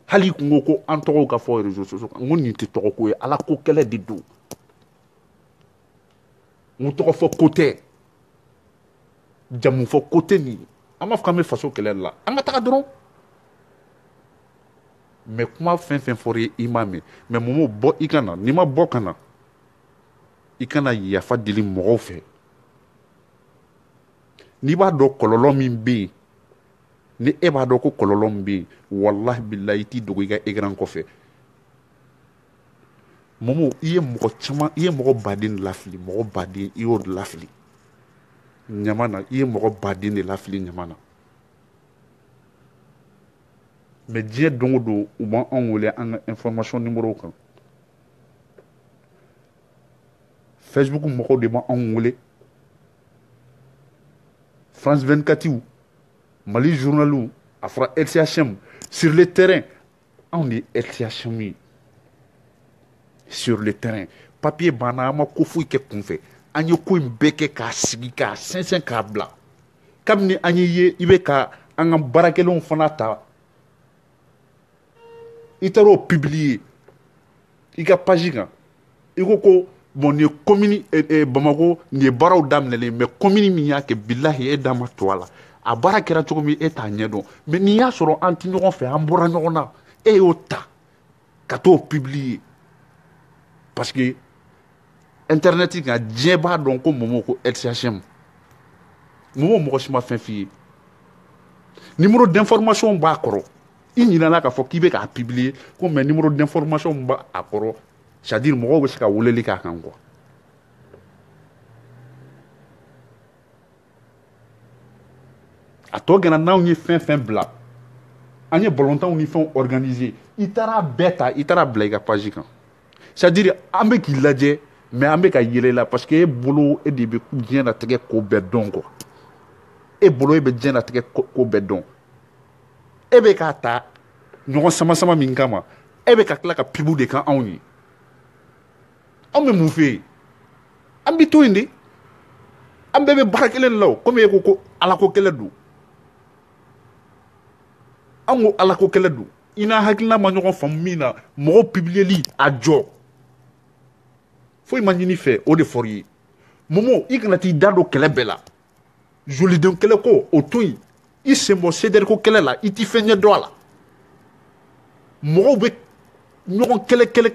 hali i kun ko an tɔgɔw ka fɔ réseaux sociaux kan n ko nin tɛ tɔgɔ ko ye ala ko kɛlɛ de don n tɔgɔ fɔ ko tɛ jamu fɔ ko tɛ nin an b'a fɔ k'an bɛ faso kɛlɛ la an ka taga dɔrɔn mais kuma fɛn fɛn fɔra i m'a mɛn mais mɔmɔ bɔ i kana n'i ma bɔ kana i kana yafa deli mɔgɔw fɛ n'i b'a dɔn kɔlɔlɔ min bɛ yen ni e b'a dɔn ko kɔlɔlɔ min bɛ yen walahi bilahi i t'i dogo i ka écran kɔfɛ mɔmɔ i ye mɔgɔ caman i ye mɔgɔ baden de lafili mɔgɔ baden i y'o de lafili ɲama na i ye mɔgɔ baden de lafili ɲama na mais diɲɛ don o don u b'an wele an ka information numéro kan Facebook mɔgɔw de b'an wele France 24 Mali journal a fɔra LCHM sur le terrain anw de ye LCHM ye sur le terrain papier banna an ma ko foyi kɛ kunfɛ an ye ko in bɛɛ kɛ k'a sigi k'a sɛnsɛn k'a bila kabini an ye i bɛ ka an ka baarakɛlenw fana ta i taara o publier i ka page kan i ko bon nin ye commune Bamako nin ye baaraw daminɛlen mais commune min y'a kɛ bilahi e da ma to a la a baara kɛra cogo min e t'a ɲɛdɔn mais n'i y'a sɔrɔ an tɛ ɲɔgɔn fɛ an bɔra ɲɔgɔn na e y'o ta ka t'o publier parce que internet kan diɲɛ b'a dɔn ko mɔmɔ ko LCHM mɔmɔ si ma fɛn f'i ye numéro d'information b'a kɔrɔ i ɲinana k'a fɔ k'i bɛ k'a publier ko mais numéro d'information b'a kɔrɔ c'est à dire mɔgɔw bɛ se ka weleli k'a kan quoi a tɔ gɛnna n'anw ye fɛn fɛn bila an ye balontanw ni fɛnw organiser i taara bɛɛ ta i taara bila i ka page kan c'est à dire an bɛ k'i lajɛ mais an bɛ ka yɛlɛ la parce que e bolo e de bɛ diɲɛ latigɛ ko bɛɛ dɔn quoi e bolo e bɛ diɲɛ latigɛ ko bɛɛ dɔn e bɛ k'a ta ɲɔgɔn sama sama min kama e bɛ ka tila ka pibu de kan anw ye anw bɛ mun fɛ yen an bɛ to yen de an bɛɛ bɛ baara kelen la o komi e ko ala ko kɛlɛ don an ko ala ko kɛlɛ don i n'a hakilina ma ɲɔgɔn faamu min na mɔgɔ publieli a jɔ foyi ma ɲini fɛ o de fɔra i ye mɔmɔ i kana t'i da don kɛlɛ bɛɛ la joliden kɛlɛ ko o to yen i sen bɔ CDR ko kɛlɛ la i t'i fɛn ɲɛ dɔn a la mɔgɔw bɛ ɲɔgɔn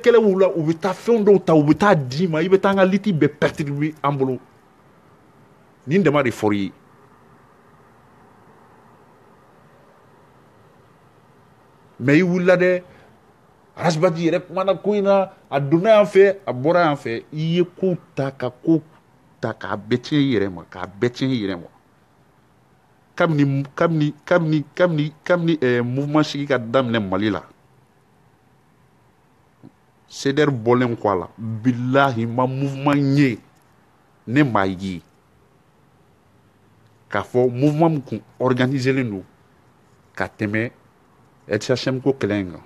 kɛlɛw la u bɛ taa fɛn dɔw ta u bɛ taa d'i ma i bɛ taa an ka liti bɛɛ perturber an bolo nin dama de fɔra i ye mais i wulila dɛ Arasibati yɛrɛ kumana ko in na a donna yan fɛ a bɔra yan fɛ i ye ko ta ka ko ta k'a bɛɛ tiɲɛ i yɛrɛ ma k'a bɛɛ tiɲɛ i yɛrɛ ma kabini mouvement sigi ka daminɛ Mali la CDR bɔlen kɔ a la bilahi ma mouvement ye ne m'a ye k'a fɔ mouvement min kun organiselen don ka tɛmɛ LCHM ko kɛlɛ in kan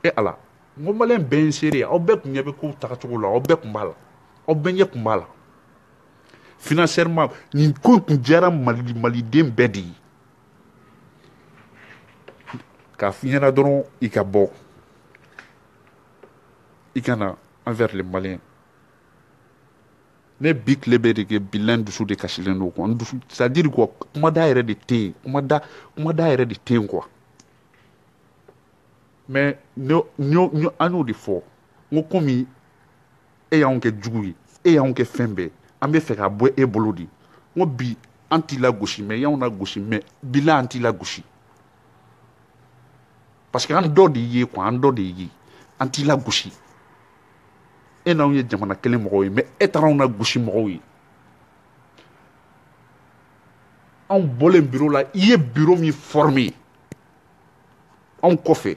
e ala n ko maliyɛn bɛɛ ye seere ye aw bɛɛ kun ɲɛ bɛ kow tagacogo la aw bɛɛ kun b'a la aw bɛɛ ɲɛ kun b'a la financièrement nin ko kun diyara maliden bɛɛ de ye k'a f'i ɲɛna dɔrɔn i ka bɔ i kana envers les Maliens ne bi tile bɛ de kɛ bilahi dusu de kasilen don quoi dusu c'est à dire quoi kumada yɛrɛ de tɛ yen kumada yɛrɛ de tɛ yen quoi mais an y'o de fɔ n ko komi e y'anw kɛ jugu ye e y'anw kɛ fɛn bɛɛ an bɛ fɛ ka bɔ e bolo de n ko bi an t'i la gosi mais y'anw la gosi mais bila an t'i la gosi parce que an dɔ de ye quoi an dɔ de ye an t'i la gosi e n'anw ye jamana kelen mɔgɔw ye mais e taara anw la gosi mɔgɔw ye anw bɔlen bureau la i ye bureau min formé anw kɔfɛ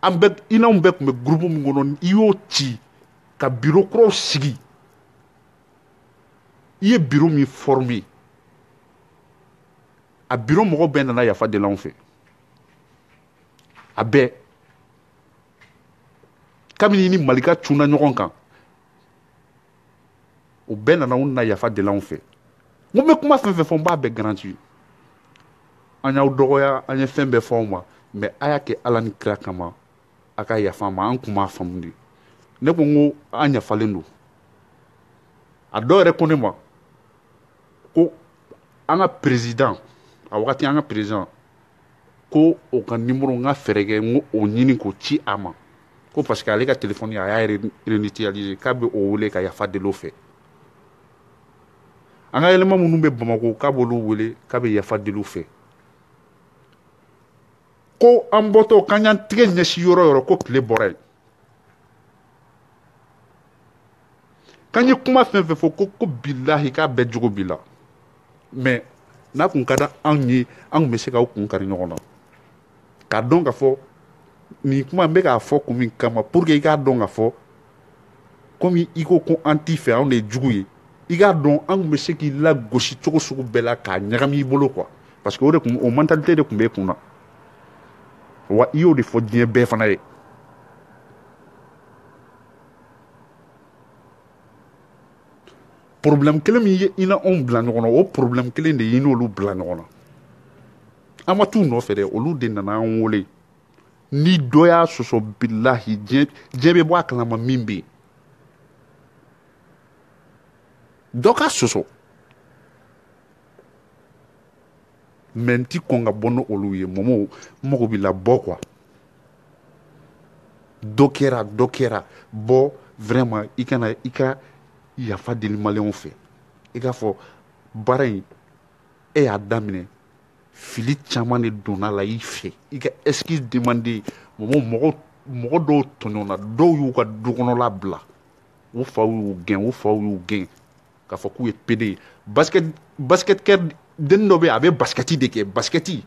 an bɛ i n'anw bɛɛ tun bɛ groupe min kɔnɔ i y'o ci ka bureau kuraw sigi i ye bureau min formé a bureau mɔgɔw bɛɛ nana yafa deli anw fɛ a bɛɛ kabini ni malika cunna ɲɔgɔn kan o bɛɛ nana anw na yafa deli anw fɛ n ko n bɛ kuma fɛn fɛn fɔ n b'a bɛɛ garanti an y'aw dɔgɔya an ye fɛn bɛɛ fɔ aw ma mais a y'a kɛ ala ni kira kama a ka yafa an ma an kun b'a faamu de ne ko n ko an yafalen don a dɔw yɛrɛ ko ne ma ko an ka président a wagati an ka président ko o ka numéro n ka fɛɛrɛ kɛ n ko o ɲini k'o ci a ma ko parce que ale ka téléphone a y'a réinitialiser k'a bɛ o wele ka yafa deli o fɛ an ka yɛlɛma minnu bɛ Bamako k'a b'olu wele k'a bɛ yafa deli u fɛ ko an bɔtɔ k'an y'an tigɛ ɲɛsin yɔrɔ yɔrɔ ko tile bɔra yen k'an ye kuma fɛn fɛn fɔ ko bilahi k'a bɛɛ jogo b'i la mais n'a kun ka di anw ye an kun bɛ se k'aw kun kari ɲɔgɔn na k'a dɔn k'a fɔ nin kuma n bɛ k'a fɔ kun min kama pour que i k'a dɔn k'a fɔ komi i ko ko an t'i fɛ anw de ye jugu ye i k'a dɔn an kun bɛ se k'i lagosi cogo sugu bɛɛ la k'a ɲagami i bolo quoi parce que o mentalité de kun b'e kun na wa i y'o de fɔ diɲɛ bɛɛ fana ye problème kelen min ye i na anw bila ɲɔgɔn na o problème kelen de ye i n'olu bila ɲɔgɔn na an ma t'u nɔfɛ dɛ olu de nana an wele ni dɔ y'a sɔsɔ bilahi diɲɛ bɛ bɔ a kalama min bɛ yen dɔ ka sɔsɔ mais n ti kɔn ka bɔ n'olu ye mɔmɔ n mago b'i la bɔ quoi dɔ kɛra bɔ vraiment i ka yafa deli maliyɛnw fɛ i k'a fɔ baara in e y'a daminɛ fili caman de donna la i fɛ i ka excuse demander mɔgɔ dɔw tɔɲɔna dɔw y'u ka dukɔnɔla bila u faw y'u gɛn k'a fɔ k'u ye PD ye basketkɛ den dɔ bɛ yen a bɛ baskɛti de kɛ baskɛti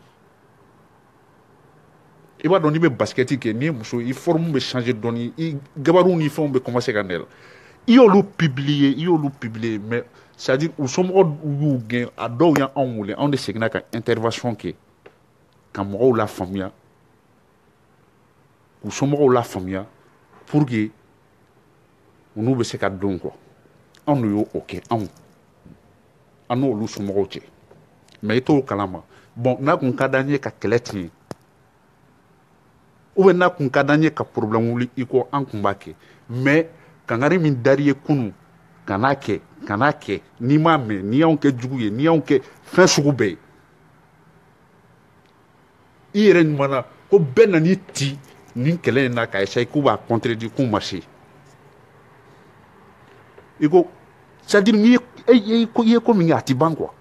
i b'a dɔn n'i bɛ baskɛti kɛ n'i ye muso i forme bɛ changer dɔɔni i gabaru ni fɛnw bɛ commencer ka nɛrɛ i y'olu publier mais c'est à dire u somɔgɔw y'u gɛn a dɔw y'anw wele anw de seginna ka intervention kɛ ka mɔgɔw la faamuya k'u somɔgɔw la faamuya pour que u n'u bɛ se ka don quoi anw de y'o kɛ anw an n'olu somɔgɔw cɛ mais i t'o kalama bon n'a kun ka d'an ye ka kɛlɛ tiɲɛ ou bien n'a kun ka d'an ye ka problème wuli i ko an kun b'a kɛ mais kangari min dari ye kunun kan'a kɛ n'i m'a mɛn n'i y'anw kɛ jugu ye n'i y'anw kɛ fɛn sugu bɛɛ ye i yɛrɛ ɲuman ko bɛɛ nan'i ti nin kɛlɛ in na k'a essayer k'u b'a contredire k'u ma se i ko c'est à dire n'i ye ko min kɛ a ti ban quoi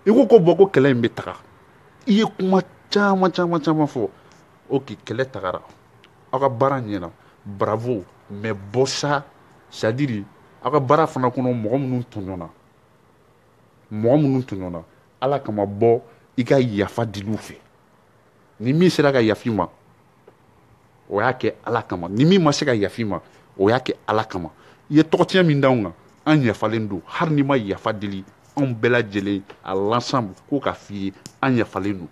i ko bɔ ko kɛlɛ in bɛ taga i ye kuma caman fɔ ok kɛlɛ tagara aw ka baara ɲɛna bravo mais bɔ sa c'est à dire aw ka baara fana kɔnɔ mɔgɔ minnu tɔɲɔna ala kama bɔ i ka yafa dil'u fɛ ni min sera ka yafa i ma o y'a kɛ ala kama ni min ma se ka yafa i ma o y'a kɛ ala kama i ye tɔgɔtiɲɛ min d'anw kan an yafalen don hali n'i ma yafa deli anw bɛɛ lajɛlen à l'ensemble ko k'a f'i ye an yafalen don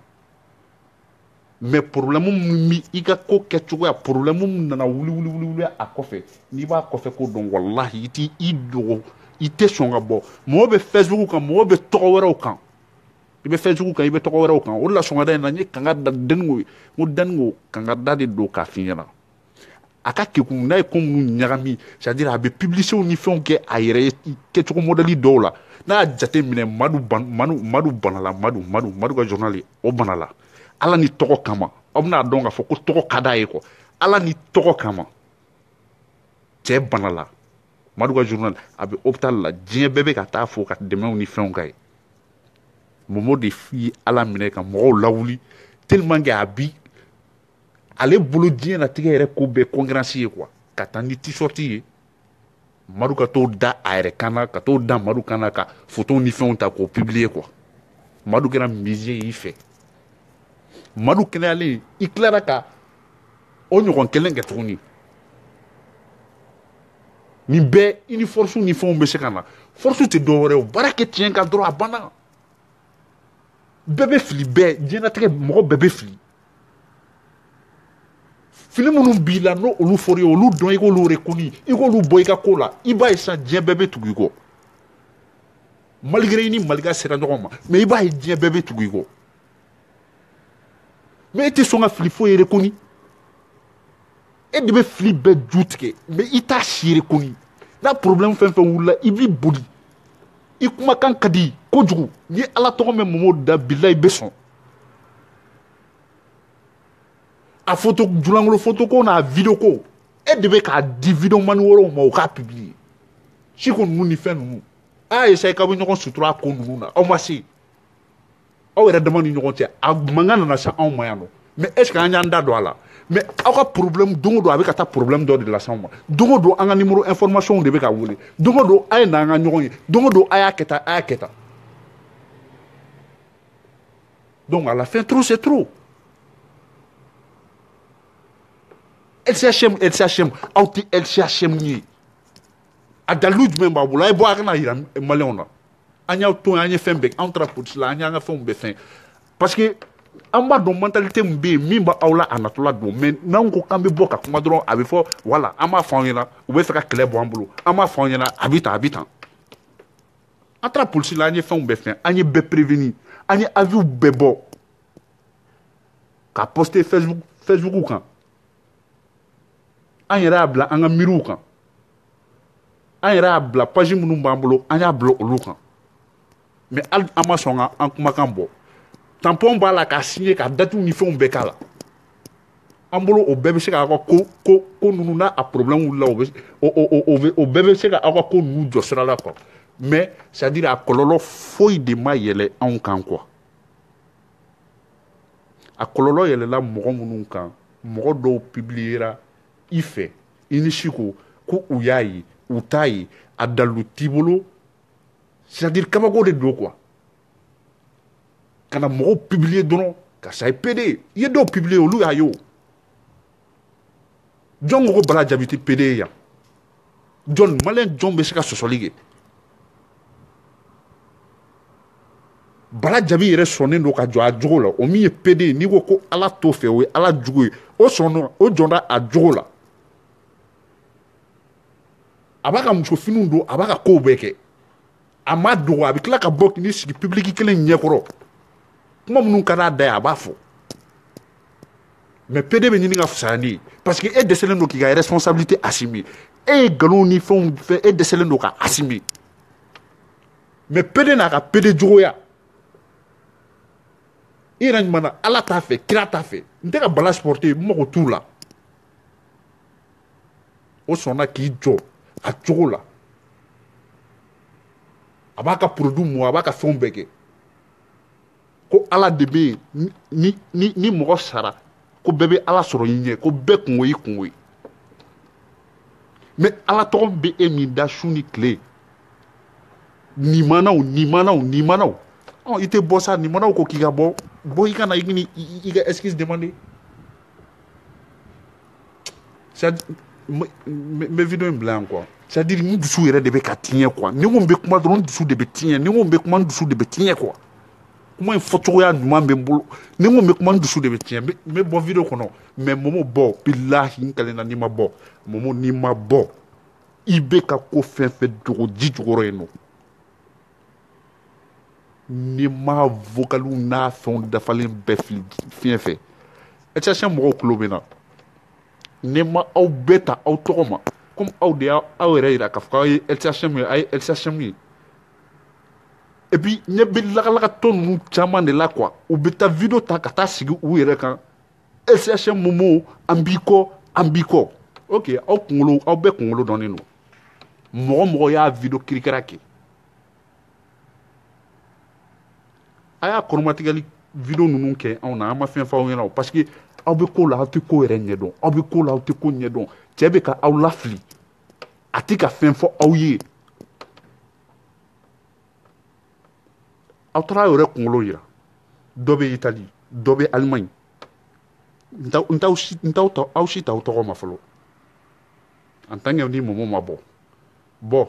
mais problème min bi i ka ko kɛcogoya problème min nana wuli a kɔfɛ n'i b'a kɔfɛ ko dɔn wallahi i tɛ sɔn ka bɔ mɔgɔ bɛ Facebook kan mɔgɔ bɛ tɔgɔ wɛrɛw kan i bɛ Facebook kan i bɛ tɔgɔ wɛrɛw kan o de la sɔgɔmada in na n ye kanga da Deningo ko Deningo kanga da de don k'a f'i ɲɛna a ka kekun n'a ye ko minnu ɲagami c'est à dire a bɛ publicités ni fɛnw kɛ a yɛrɛ ye kɛcogo modèle dɔw la n'a y'a jate minɛ Madu banala Madu ka journal o banala ala ni tɔgɔ kama aw bɛna dɔn k'a fɔ ko tɔgɔ ka d'a ye quoi ala ni tɔgɔ kama cɛ bana la Madu ka journal a bɛ hôpital la diɲɛ bɛɛ bɛ ka taa fo ka dɛmɛw ni fɛnw k'a ye Momo de fi ala minɛ ka mɔgɔw lawuli tellement que a bi ale bolo diɲɛ na tigɛ yɛrɛ ko bɛɛ concurrence ye quoi ka taa ni t-shirt ye Madu ka t'o da a yɛrɛ kan na ka t'o da Madu kan na ka photo ni fɛnw ta k'o publier quoi Madu kɛra musicien y'i fɛ Madu kɛnɛyalen i tilara ka o ɲɔgɔn kelen kɛ tuguni nin bɛɛ i ni force ni fɛnw bɛ se ka na force tɛ dɔ wɛrɛ o baara kɛ tiɲɛ kan dɔrɔn a banna bɛɛ bɛ fili bɛɛ diɲɛlatigɛ mɔgɔ bɛɛ bɛ fili fili minnu b'i la n'o olu fɔra i ye olu dɔn i k'olu reconnu i k'olu bɔ i ka ko la i b'a ye sisan diɲɛ bɛɛ bɛ tugu i kɔ malgré i ni Maliga sera ɲɔgɔn ma mais i b'a ye diɲɛ bɛɛ bɛ tugu i kɔ mais e tɛ sɔn ka fili foyi reconnu e de bɛ fili bɛɛ ju tigɛ mais i t'a si reconnu n'a problème fɛn fɛn wulila i b'i boli i kumakan ka di kojugu ni ala tɔgɔ mɛn Momo da bilahi bɛ sɔn a photo julangolo photo ko n'a video ko e de bɛ k'a di video mani wɛrɛw ma o k'a publier Chiko ninnu ni fɛn ninnu a y'a essayer k'a bɛ ɲɔgɔn sutura ko ninnu na aw ma se aw yɛrɛ dama ni ɲɔgɔn cɛ a mankan nana se anw ma yan nɔ mais est ce que an y'an da don a la mais aw ka problème don o don a bɛ ka taa problème dɔ de lase anw ma don o don an ka numéro information de bɛ ka wele don o don a ye n'an ka ɲɔgɔn ye don o don a y'a kɛ tan a y'a kɛ tan donc à la fin trop c'est trop LCHM aw tɛ LCHM ye a dalilu jumɛn b'a bolo a ye bɔ a kana yira maliyɛnw na an y'aw to yen an ye fɛn bɛɛ an taara police la an y'an ka fɛnw bɛɛ fɛn parce que an b'a dɔn mentalité min bɛ yen min b'aw la a natɔla don mais n'anw ko k'an bɛ bɔ ka kuma dɔrɔn a bɛ fɔ voilà an b'a fɔ an ɲɛna u bɛ fɛ ka kɛlɛ bɔ an bolo an b'a fɔ an ɲɛna a bɛ tan a bɛ tan an taara police la an ye fɛnw bɛɛ fɛn an ye bɛɛ prévenir an ye avis bɛɛ bɔ ka poster Facebook kan an yɛrɛ y'a bila an ka miiriw kan an yɛrɛ y'a bila page minnu b'an bolo an y'a bila olu kan mais hali an ma sɔn ka an kumakan bɔ tampon b'a la k'a signer ka date ni fɛnw bɛɛ k'a la an bolo o bɛɛ bɛ se ka aw ka ko ninnu n'a a problème wulila o bɛɛ bɛ se ka aw ka ko ninnu jɔ sira la quoi mais c'est à dire a kɔlɔlɔ foyi de ma yɛlɛ anw kan quoi a kɔlɔlɔ yɛlɛla mɔgɔ minnu kan mɔgɔ dɔw publiera i fɛ i ni Chiko ko u y'a ye u t'a ye a dalilu t'i bolo c'est à dire kabako de don quoi kana mɔgɔw publier dɔrɔn karisa ye PD i ye dɔw publier olu y'a ye o jɔn ko ko Bala Jabi tɛ PD ye yan jɔn maliyɛn jɔn bɛ se ka sɔsɔli kɛ Bala Jabi yɛrɛ sɔnnen don ka jɔ a jogo la o min ye PD ye n'i ko ko ala t'o fɛ o ye ala jugu ye o sɔnna o jɔnna a jogo la a b'a ka musofiniw don a b'a ka kow bɛɛ kɛ a ma dogo a bɛ tila ka bɔ k'i sigi public kelen ɲɛkɔrɔ kuma minnu ka d'a da ye a b'a fɔ mais PD bɛ ɲini ka fisaya ni ye parce que e dɛsɛlen don k'i ka responsabilité assumer e ye nkalon ni fɛnw fɛ e dɛsɛlen don ka assumer mais PD n'a ka PD jogoya i yɛrɛ ɲuman na ala t'a fɛ kira t'a fɛ n tɛ ka Bala supporter n mago t'u la o sɔnna k'i jɔ a cogo la a b'a ka produit mɔ a b'a ka fɛnw bɛɛ kɛ ko ala de bɛ yen ni mɔgɔ sara ko bɛɛ bɛ ala sɔrɔ i ɲɛ ko bɛɛ kungo y'i kungo ye mais ala tɔgɔ bɛ e min da su ni tile nin manaw i tɛ bɔ sa nin manaw ko k'i ka bɔ i kana i ka excuse demander n bɛ video in bila yan quoi c'est à dire n dusu yɛrɛ de bɛ ka tiɲɛ quoi ni ko n bɛ kuma dɔrɔn n dusu de bɛ tiɲɛ ni ko n bɛ kuma n dusu de bɛ tiɲɛ quoi kuma in fɔcogoya ɲuman bɛ n bolo ni ko n bɛ kuma n dusu de bɛ tiɲɛ n bɛ bɔ video kɔnɔ mais Momo bɔ bilahi n kalen na n'i ma bɔ Momo n'i ma bɔ i bɛ ka ko fɛn fɛn dogo ji jukɔrɔ yen nɔ n'i ma vocaliw n'a fɛnw dafalen bɛɛ fili fiɲɛ fɛ LCHM mɔgɔw tulo bɛ na n'i ma aw bɛɛ ta aw tɔgɔ ma comme aw de y'aw yɛrɛ yira k'a fɔ k'aw ye LCHM ye a ye LCHM ye et puis ɲɛ bɛ lakalakatɔ ninnu caman de la quoi u bɛ taa video ta ka taa sigi u yɛrɛ kan LCHM Momo an b'i kɔ ok aw bɛɛ kunkolo dɔnnen don mɔgɔ y'a video kirikara kɛ a y'a kɔrɔmatigɛli video ninnu kɛ anw na an ma fɛn f'aw ɲɛna parce que aw bɛ ko la aw tɛ ko yɛrɛ ɲɛdɔn aw bɛ ko la aw tɛ ko ɲɛdɔn cɛ bɛ ka aw lafili a tɛ ka fɛn fɔ aw ye aw taara aw yɛrɛ kunkolo yira dɔ bɛ Itali dɔ bɛ Allemagne aw si t'aw tɔgɔ ma fɔlɔ en tant que ni Momo ma bɔ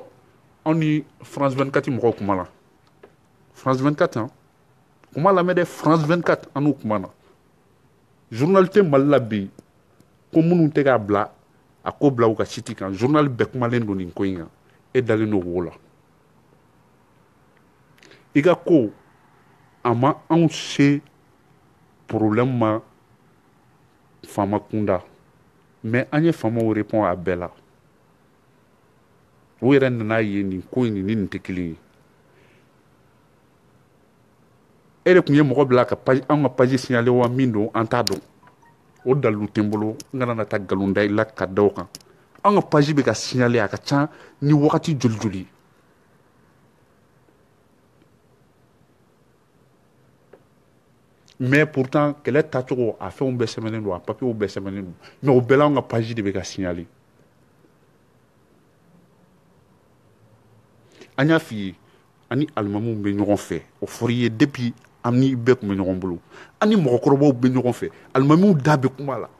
anw ni France 24 mɔgɔw kuma la France 24 kuma lamɛn dɛ France 24 an n'u kuma na journal tɛ Mali la bi ko minnu tɛ k'a bila a ko bila u ka site kan journal bɛɛ kumalen don nin ko in kan e dalen don wo la i ka ko a ma anw se problème ma faama kunda mais an ye faamaw répond a bɛɛ la o yɛrɛ nana ye nin ko in ni nin tɛ kelen ye e de tun ye mɔgɔ bila an ka page signalé wa min don an t'a dɔn o dalilu tɛ n bolo n kana na taa nkalon da i la ka da o kan an ka page bɛ ka signalé a ka ca ni wagati joli joli mais pourtant kɛlɛ tacogo a fɛnw bɛɛ sɛbɛnnen don a papiers bɛɛ sɛbɛnnen don mais o bɛɛ la an ka page de bɛ ka signalé an y'a f'i ye ani alimamuw bɛ ɲɔgɔn fɛ o fɔra i ye depuis an ni bɛɛ tun bɛ ɲɔgɔn bolo an ni mɔgɔkɔrɔbaw bɛ ɲɔgɔn fɛ alimamuw da bɛ kuma la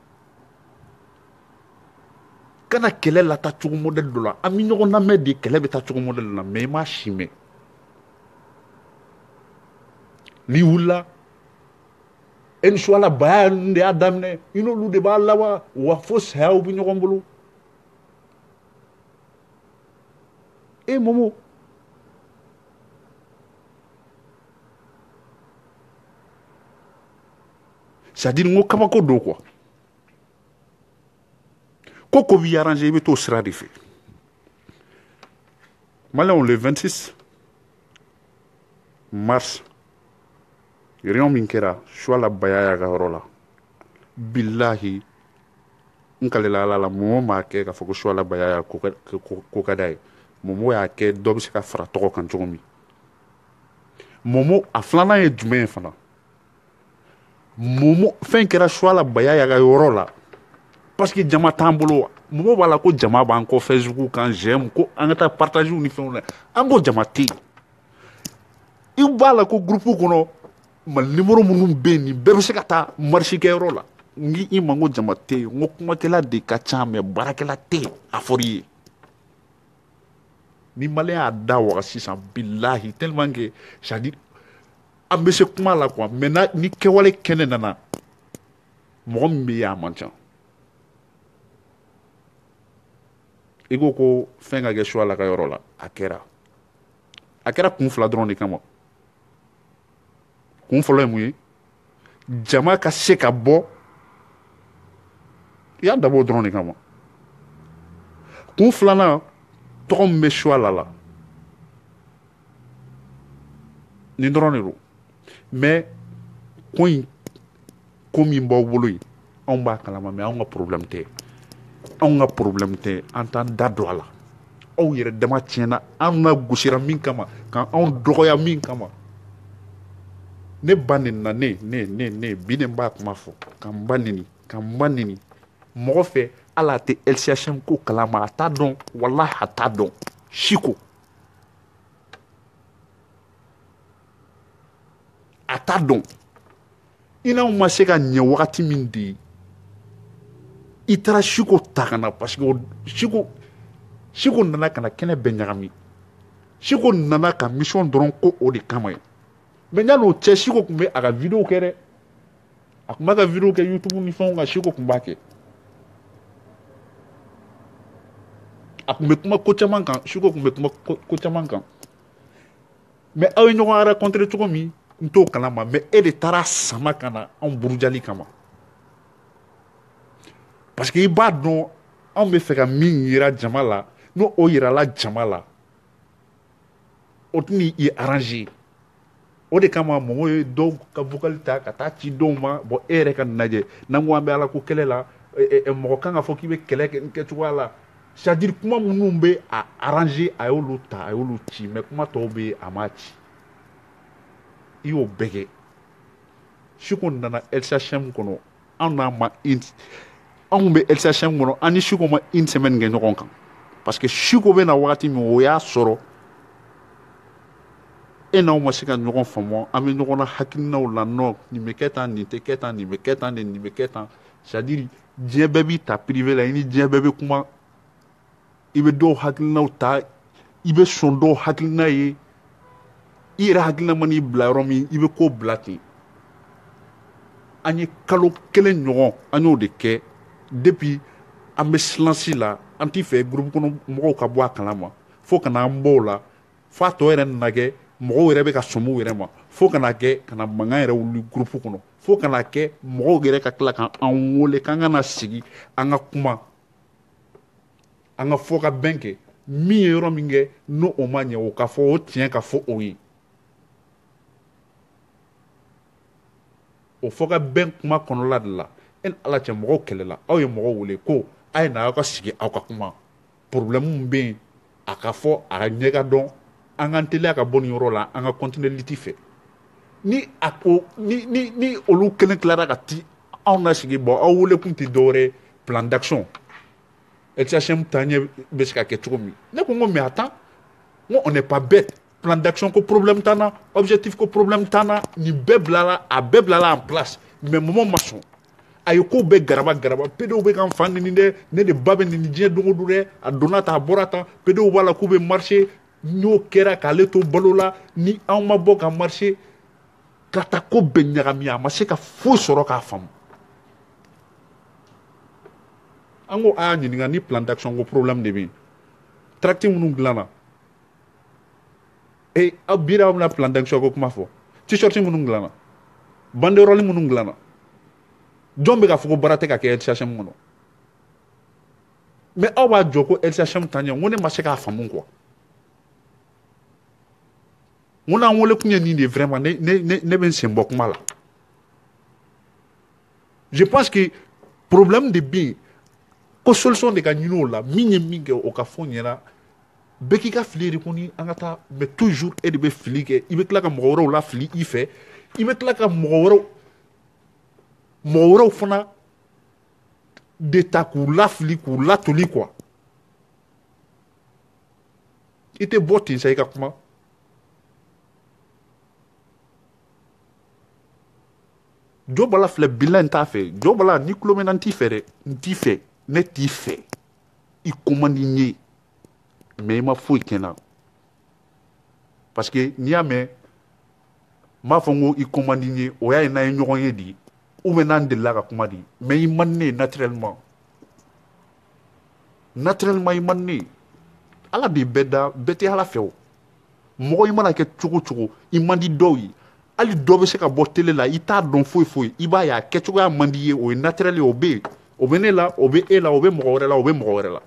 kana kɛlɛ la taa cogo modèle dɔ la an bɛ ɲɔgɔn lamɛn de kɛlɛ bɛ taa cogo modèle la mais i m'a si mɛn n'i wulila e ni suwala baya ninnu de y'a daminɛ i n'olu de b'a laban wa fo sayaw bɛ ɲɔgɔn bolo e Momo c'est-à-dire n ko kabako don quoi ko b'i arrangé i bɛ t'o sira de fɛ Maliyɛnw le 26 mars réunion min kɛra Suwala Bayaya ka yɔrɔ la bilahi n kalela Ala la Momo m'a kɛ k'a fɔ ko Suwala Bayaya ko ka d'a ye Momo y'a kɛ dɔ bɛ se ka fara tɔgɔ kan cogo min Momo a filanan ye jumɛn ye fana Momo fɛn kɛra Suwala Bayaya ka yɔrɔ la parce que jama t'an bolo Momo b'a la ko jama b'an kɔ Facebook kan j'aime ko an ka taa partage ni fɛnw na an ko jama tɛ yen i b'a la ko groupe kɔnɔ Mali numéro minnu bɛ yen nin bɛɛ bɛ se ka taa marche kɛyɔrɔ la n k'i ma n ko jama tɛ yen n ko kumakɛla de ka ca mais baarakɛla tɛ yen a fɔra i ye ni Maliyɛn y'a da waga sisan bilahi tellement que c'est à dire an bɛ se kuma la quoi mais ni kɛwale kɛnɛ nana mɔgɔ min bɛ yen a man ca i ko fɛn ka kɛ Suwala ka yɔrɔ la a kɛra kun fila dɔrɔn de kama kun fɔlɔ ye mun ye jama ka se ka bɔ i y'a dabɔ o dɔrɔn de kama kun filanan tɔgɔ min bɛ Suwala la nin dɔrɔn de don mais ko min b'aw bolo yen anw b'a kalama mais anw ka problème tɛ an t'an da don a la aw yɛrɛ dama tiɲɛna an na gosira min kama kan anw dɔgɔya min kama ne ba nin na ne bi ne b'a kuma fɔ ka n ba nini mɔgɔ fɛ ala tɛ LCHM ko kalama a t'a dɔn wallahi a t'a dɔn siko a t'a dɔn i n'anw ma se ka ɲɛ wagati min de i taara siko ta ka na parce que siko nana ka na kɛnɛ bɛɛ ɲagami siko nana ka mission dɔrɔn ko o de kama ye mais yan'o cɛ siko tun bɛ a ka video kɛ dɛ a tun b'a ka video kɛ YouTube ni fɛnw kan siko tun b'a kɛ a tun bɛ kuma ko caman kan siko tun bɛ kuma ko caman kan mais aw ye ɲɔgɔn rencontré cogo min n t'o kalama mais e de taara sama ka na anw burujali kama parce que i b'a dɔn anw bɛ fɛ ka min yira jama la n'o yirala jama la o tɛna i arranger o de kama mɔgɔw ye dɔw ka vocal ta ka taa ci dɔw ma bon e yɛrɛ ka lajɛ n'an ko an bɛ ala ko kɛlɛ la mɔgɔ kan ka fɔ k'i bɛ kɛlɛ kɛ cogoya la c'est à dire kuma minnu bɛ a arranger a y'olu ta a y'olu ci mais kuma tɔw bɛ yen a m'a ci i y'o bɛɛ kɛ Chiko nana LCHM kɔnɔ anw n'a ma anw bɛ LCHM kɔnɔ an ni Chiko ma une semaine kɛ ɲɔgɔn kan parce que Chiko bɛ na wagati min o y'a sɔrɔ e n'aw ma se ka ɲɔgɔn faamu an bɛ ɲɔgɔn na hakilinaw la non nin bɛ kɛ tan nin tɛ kɛ tan nin bɛ kɛ tan nin bɛ kɛ tan c'est à dire diɲɛ bɛɛ b'i ta privé la i ni diɲɛ bɛɛ bɛ kuma i bɛ dɔw hakilinaw ta i bɛ sɔn dɔw hakilina ye i yɛrɛ hakilina ma n'i bila yɔrɔ min i bɛ ko bila ten an ye kalo kelen ɲɔgɔn an y'o de kɛ depuis an bɛ silence la an t'i fɛ groupe kɔnɔ mɔgɔw ka bɔ a kalama fo ka n'an bɔ o la fo a tɔ yɛrɛ nana kɛ mɔgɔw yɛrɛ bɛ ka sɔn u yɛrɛ ma fo ka na kɛ ka na mankan yɛrɛ wuli groupe kɔnɔ fo ka na kɛ mɔgɔw yɛrɛ ka tila k'an wele k'an ka na sigi an ka kuma an ka fɔ ka bɛn kɛ min ye yɔrɔ min kɛ n'o o ma ɲɛ o ka fɔ o tiɲɛ ka fɔ o ye o fɔ ka bɛn kuma kɔnɔla de la e ni ala cɛ mɔgɔw kɛlɛla aw ye mɔgɔw wele ko a ye na aw ka sigi aw ka kuma problème min bɛ yen a ka fɔ a ka ɲɛ ka dɔn an k'an teliya ka bɔ nin yɔrɔ la an ka continuer liti fɛ ni a ko ni olu kelen tilara ka ti anw na sigi bɔ aw wele kun tɛ dɔwɛrɛ plan d'action LCHM taɲɛ bɛ se ka kɛ cogo min ne ko n ko mais attends n ko on n'est pas bête plan d'action ko problème t'an na objectif ko problème t'an na nin bɛɛ bilala a bɛɛ bilala en place mais moment ma sɔn a ye ko bɛɛ garaba pedew bɛ k'an fa nini dɛ ne de ba bɛ nin diɲɛ don o don dɛ a donna tan a bɔra tan pedew b'a la k'u bɛ marcher n'o kɛra k'ale to balo la ni anw ma bɔ ka marcher ka taa ko bɛɛ ɲagami a ma se ka foyi sɔrɔ k'a faamu an ko a y'a ɲininka ni plan d'action ko problème de bɛ yen tracté minnu dilanna aw bira aw bɛna plan d'action ko kuma fɔ t-shirt minnu dilanna banderole minnu dilanna jɔn bɛ k'a fɔ ko baara tɛ ka kɛ LCHM kɔnɔ mais aw b'a jɔ ko LCHM taɲɛ n ko ne ma se k'a faamu quoi n ko n'an wele kun ye nin de vraiment ne bɛ n sen bɔ kuma la je pense que problème de bɛ yen ko solution de ka ɲini o la min ye min kɛ o ka fɔ ɲɛna bɛɛ k'i ka fili de ko ni an ka taa mais toujours e de bɛ fili kɛ i bɛ tila ka mɔgɔ wɛrɛw la fili i fɛ i bɛ tila ka mɔgɔ wɛrɛw fana de ta k'u lafili k'u latoli quoi i tɛ bɔ ten sa i ka kuma jo bala filɛ bila n t'a fɛ jo bala ni tulo mɛnna n t'i fɛ dɛ n t'i fɛ ne t'i fɛ i ko man di n ye mais i ma foyi kɛ n na parce que n'i y'a mɛn n b'a fɔ n ko i ko man di n ye o y'a ye n'an ye ɲɔgɔn ye de ou bien n'an delila ka kuma de mais i man di ne ye naturellement i man di ne ye ala de bɛɛ da bɛɛ tɛ ala fɛ o mɔgɔ i mana kɛ cogo o cogo i man di dɔw ye hali dɔ bɛ se ka bɔ télé la i t'a dɔn foyi foyi i b'a ye a kɛcogoya man di ye o ye naturel ye o bɛ yen o bɛ ne la o bɛ e la o bɛ mɔgɔ wɛrɛ la o bɛ mɔgɔ wɛrɛ la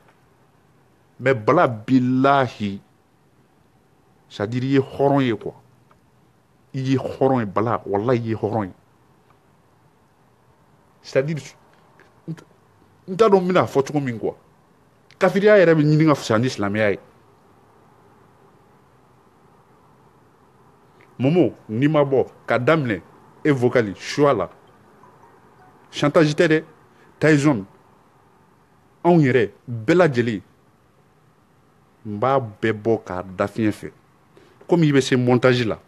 mais bala bilahi c'est à dire i ye hɔrɔn ye quoi i ye hɔrɔn ye bala walahi i ye hɔrɔn ye c'est à dire n t'a dɔn n bɛna fɔ cogo min quoi kafiriya yɛrɛ bɛ ɲini ka fisa ni silamɛya ye Momo n'i ma bɔ ka daminɛ e vocali choix la chantage tɛ dɛ Tyson anw yɛrɛ bɛɛ lajɛlen n b'a bɛɛ bɔ k'a da fiɲɛ fɛ komi i bɛ se montage la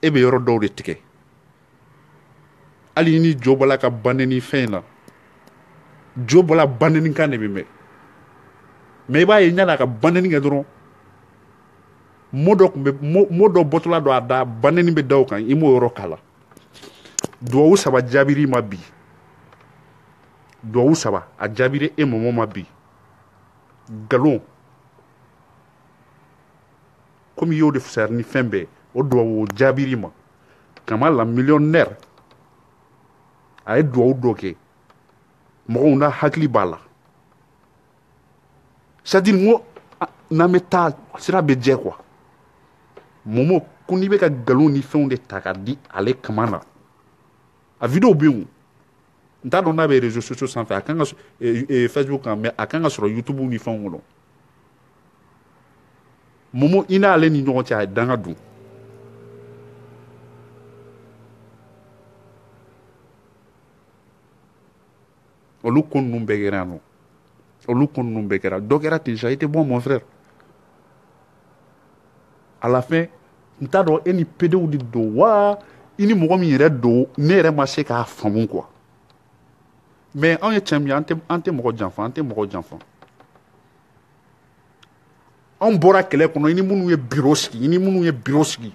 e bɛ yɔrɔ dɔw de tigɛ hali ni jo bɔla ka banni fɛn in na jo bɔla banni kan de bɛ mɛn mais i b'a ye ɲana ka banni kɛ dɔrɔn mo dɔ bɔtɔla dɔ a da banni bɛ da o kan i m'o yɔrɔ k'a la duwawu saba jaabiri ma bi duwawu saba a jaabiri e mɔmɔ ma bi galon komi i y'o de fisayara ni fɛn bɛɛ o duwawu jaabiri ma Kamala millionnaire a ye duwawu dɔ kɛ mɔgɔw n'a hakili b'a la c'est à dire n ko n'an bɛ taa sira bɛ jɛ quoi Momo ko n'i bɛ ka nkalon ni fɛnw de ta k'a di ale kama na a video bɛ yen t'a dɔn n'a bɛ réseaux sociaux sanfɛ a kan ka Facebook kan mais a kan ka sɔrɔ YouTube ni fɛnw kɔnɔ Momo i n'ale ni ɲɔgɔn cɛ a ye danga dun olu ko ninnu bɛɛ kɛra yan nɔ olu ko ninnu bɛɛ kɛra dɔ kɛra déjà i tɛ bɔ mon frère à la fin n t'a dɔn e ni PDW de don wa i ni mɔgɔ min yɛrɛ don ne yɛrɛ ma se k'a faamu quoi mais anw ye cɛ min ye an tɛ mɔgɔ janfa an tɛ mɔgɔ janfa anw bɔra kɛlɛ kɔnɔ i ni minnu ye bureau sigi i ni minnu ye bureau sigi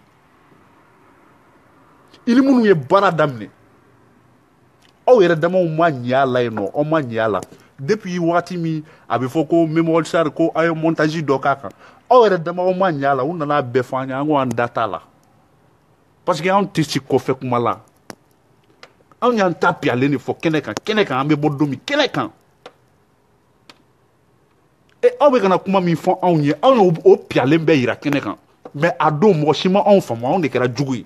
i ni minnu ye baara daminɛ aw yɛrɛ damaw ma ɲɛ a la yen nɔ aw ma ɲɛ a la depuis waati min a bɛ fɔ ko mémoire sar ko a ye montage dɔ k'a kan aw yɛrɛ damaw ma ɲɛ a la u nana bɛɛ fɔ an ye an ko an da t'a la parce que anw tɛ si kɔfɛ kuma la anw y'an ta piyalen de fɔ kɛnɛ kan an bɛ bɔ don min kɛnɛ kan aw bɛ kana kuma min fɔ anw ye anw y'o piyalen bɛɛ yira kɛnɛ kan mais a don mɔgɔ si ma anw faamu anw de kɛra jugu ye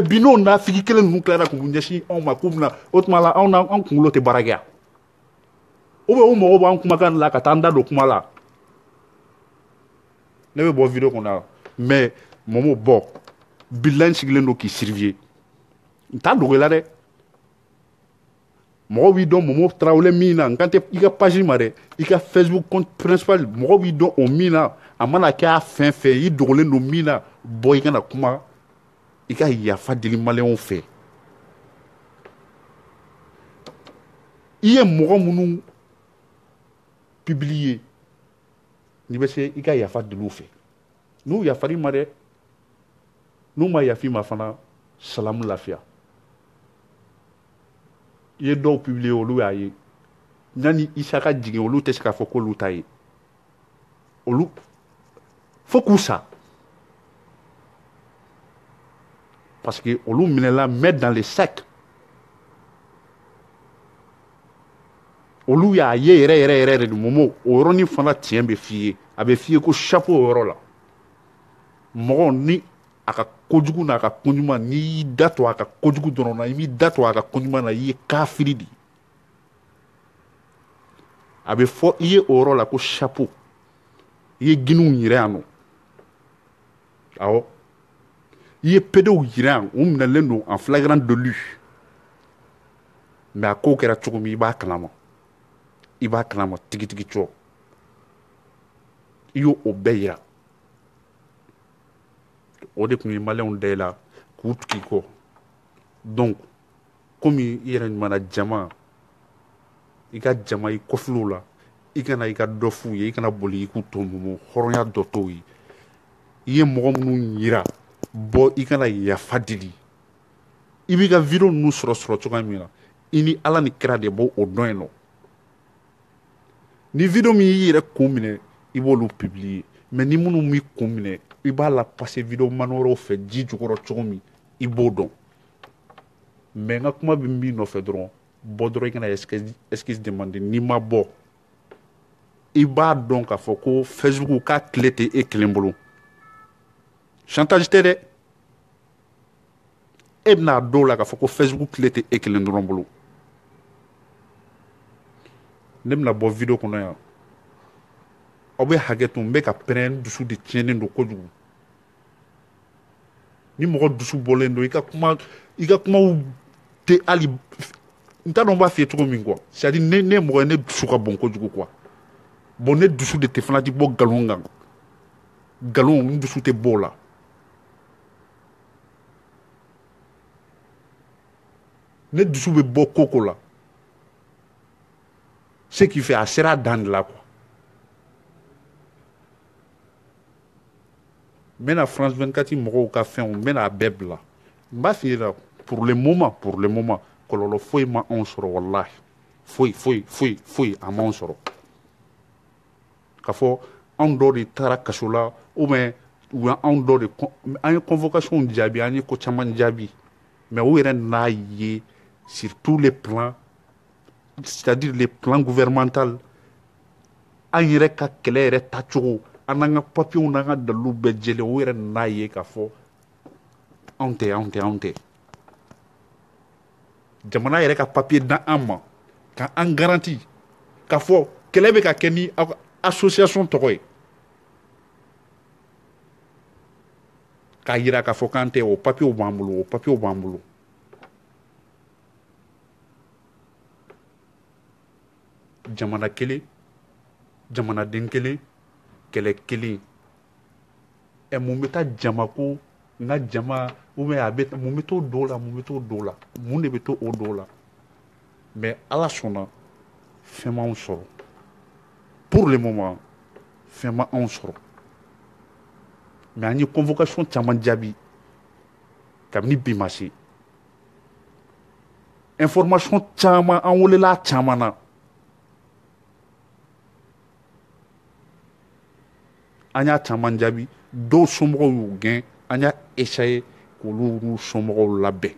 bi n'o nafigi kelen ninnu tilara k'u ɲɛsin anw ma k'u bɛna o tuma la anw kunkolo tɛ baara kɛ yan ou bien u mago b'an kumakan la ka taa an da don kuma la ne bɛ bɔ video kɔnɔ mais Momo bɔ bilayi sigilen don k'i surveiller n t'a dogo i la dɛ mɔgɔw b'i dɔn Momo Tarawele min na n kan tɛ i ka page ma dɛ i ka Facebook compte principal mɔgɔw b'i dɔn o min na a mana kɛ a fɛn fɛn i dogolen don min na bɔ i kana kuma i ka yafa deli maliyɛnw fɛ i ye mɔgɔ minnu publier n'i bɛ se i ka yafa deli u fɛ n'u yafar'i ma dɛ n'u ma yafa i ma fana salamu lafiya i ye dɔw publier olu y'a ye yanni Isaka jigin olu tɛ se k'a fɔ k'olu ta ye olu fo k'u sa parce que olu minɛla mettre dans les sacs olu y'a ye yɛrɛ de Momo o yɔrɔnin fana tiɲɛ bɛ f'i ye a bɛ f'i ye ko chapeau o yɔrɔ la mɔgɔ ni a ka kojugu n'a ka koɲuman n'i y'i da to a ka kojugu dɔrɔn na i b'i da to a ka koɲuman na i ye kafiri de a bɛ fɔ i ye o yɔrɔ la ko chapeau i ye Guinéw yɛrɛ yan nɔ awɔ i ye PDW yira yan u minɛlen don en flagrant délit mais a ko kɛra cogo min i b'a kalama tigitigi cɔ i y'o bɛɛ yira o de tun ye maliyɛnw da i la k'u tugu i kɔ donc komi i yɛrɛ ɲumana jama i ka jama i kɔfil'u la i kana i ka dɔ f'u ye i kana boli i k'u to Momo hɔrɔnya dɔ t'o ye i ye mɔgɔ minnu yira bɔ i kana yafa deli i b'i ka video ninnu sɔrɔ cogoya min na i ni Ala ni kira de b'o dɔn yen nɔ ni video min y'i yɛrɛ kun minɛ i b'olu publier mais ni minnu m'i kun minɛ i b'a la passer video man wɛrɛw fɛ ji jukɔrɔ cogo min i b'o dɔn mais n ka kuma bɛ min nɔfɛ dɔrɔn bɔ dɔrɔn i kana excuse demander n'i ma bɔ i b'a dɔn k'a fɔ ko Facebook k'a tile tɛ e kelen bolo chantage tɛ dɛ e bɛna dɔw la k'a fɔ ko Facebook tile tɛ e kelen dɔrɔn bolo ne bɛna bɔ video kɔnɔ yan aw bɛ hakɛ to n bɛ ka pɛrɛn dusu de tiɲɛnen don kojugu ni mɔgɔ dusu bɔlen don i ka kumaw tɛ hali n t'a dɔn n b'a f'i ye cogo min quoi c'est à dire ne ye mɔgɔ ye ne dusu ka bon kojugu quoi bon ne dusu de tɛ fana ti bɔ nkalon kan nkalon n dusu tɛ bɔ o la ne dusu bɛ bɔ koko la ce qui fait a sera a dan de la quoi n bɛna France 24 mɔgɔw ka fɛnw n bɛna a bɛɛ bila n b'a f'i ye la pour le moment kɔlɔlɔ foyi ma anw sɔrɔ wallahi foyi a m'anw sɔrɔ k'a fɔ anw dɔw de taara kaso la ou bien anw dɔw de an ye convocation jaabi an ye ko caman jaabi mais u yɛrɛ n'a ye sur tous les plans c'est-à-dire les plans gouvernemental an yɛrɛ ka kɛlɛ yɛrɛ tacogo an n'an ka papiyew n'an ka dalilu bɛɛ jɛlen u yɛrɛ n'a ye k'a fɔ anw tɛ jamana yɛrɛ ka papier dan an ma ka an garanti k'a fɔ kɛlɛ bɛ ka kɛ ni aw ka association tɔgɔ ye k'a yira k'a fɔ k'an tɛ o papier b'an bolo o papier b'an bolo jamana kelen jamanaden kelen kɛlɛ kelen mun bɛ taa jama ko n ka jama ubiyɛn a bɛ mun bɛ t'o dɔw la mun bɛ t'o dɔw la mun de bɛ to o dɔw la mais ala sɔnna fɛn m'anw sɔrɔ pour le moment fɛn ma anw sɔrɔ mais an ye convocation caman jaabi kabini bi ma se information caman an welela caman na an y'a caman jaabi dɔw somɔgɔw y'u gɛn an y'a essayer k'olu n'u somɔgɔw labɛn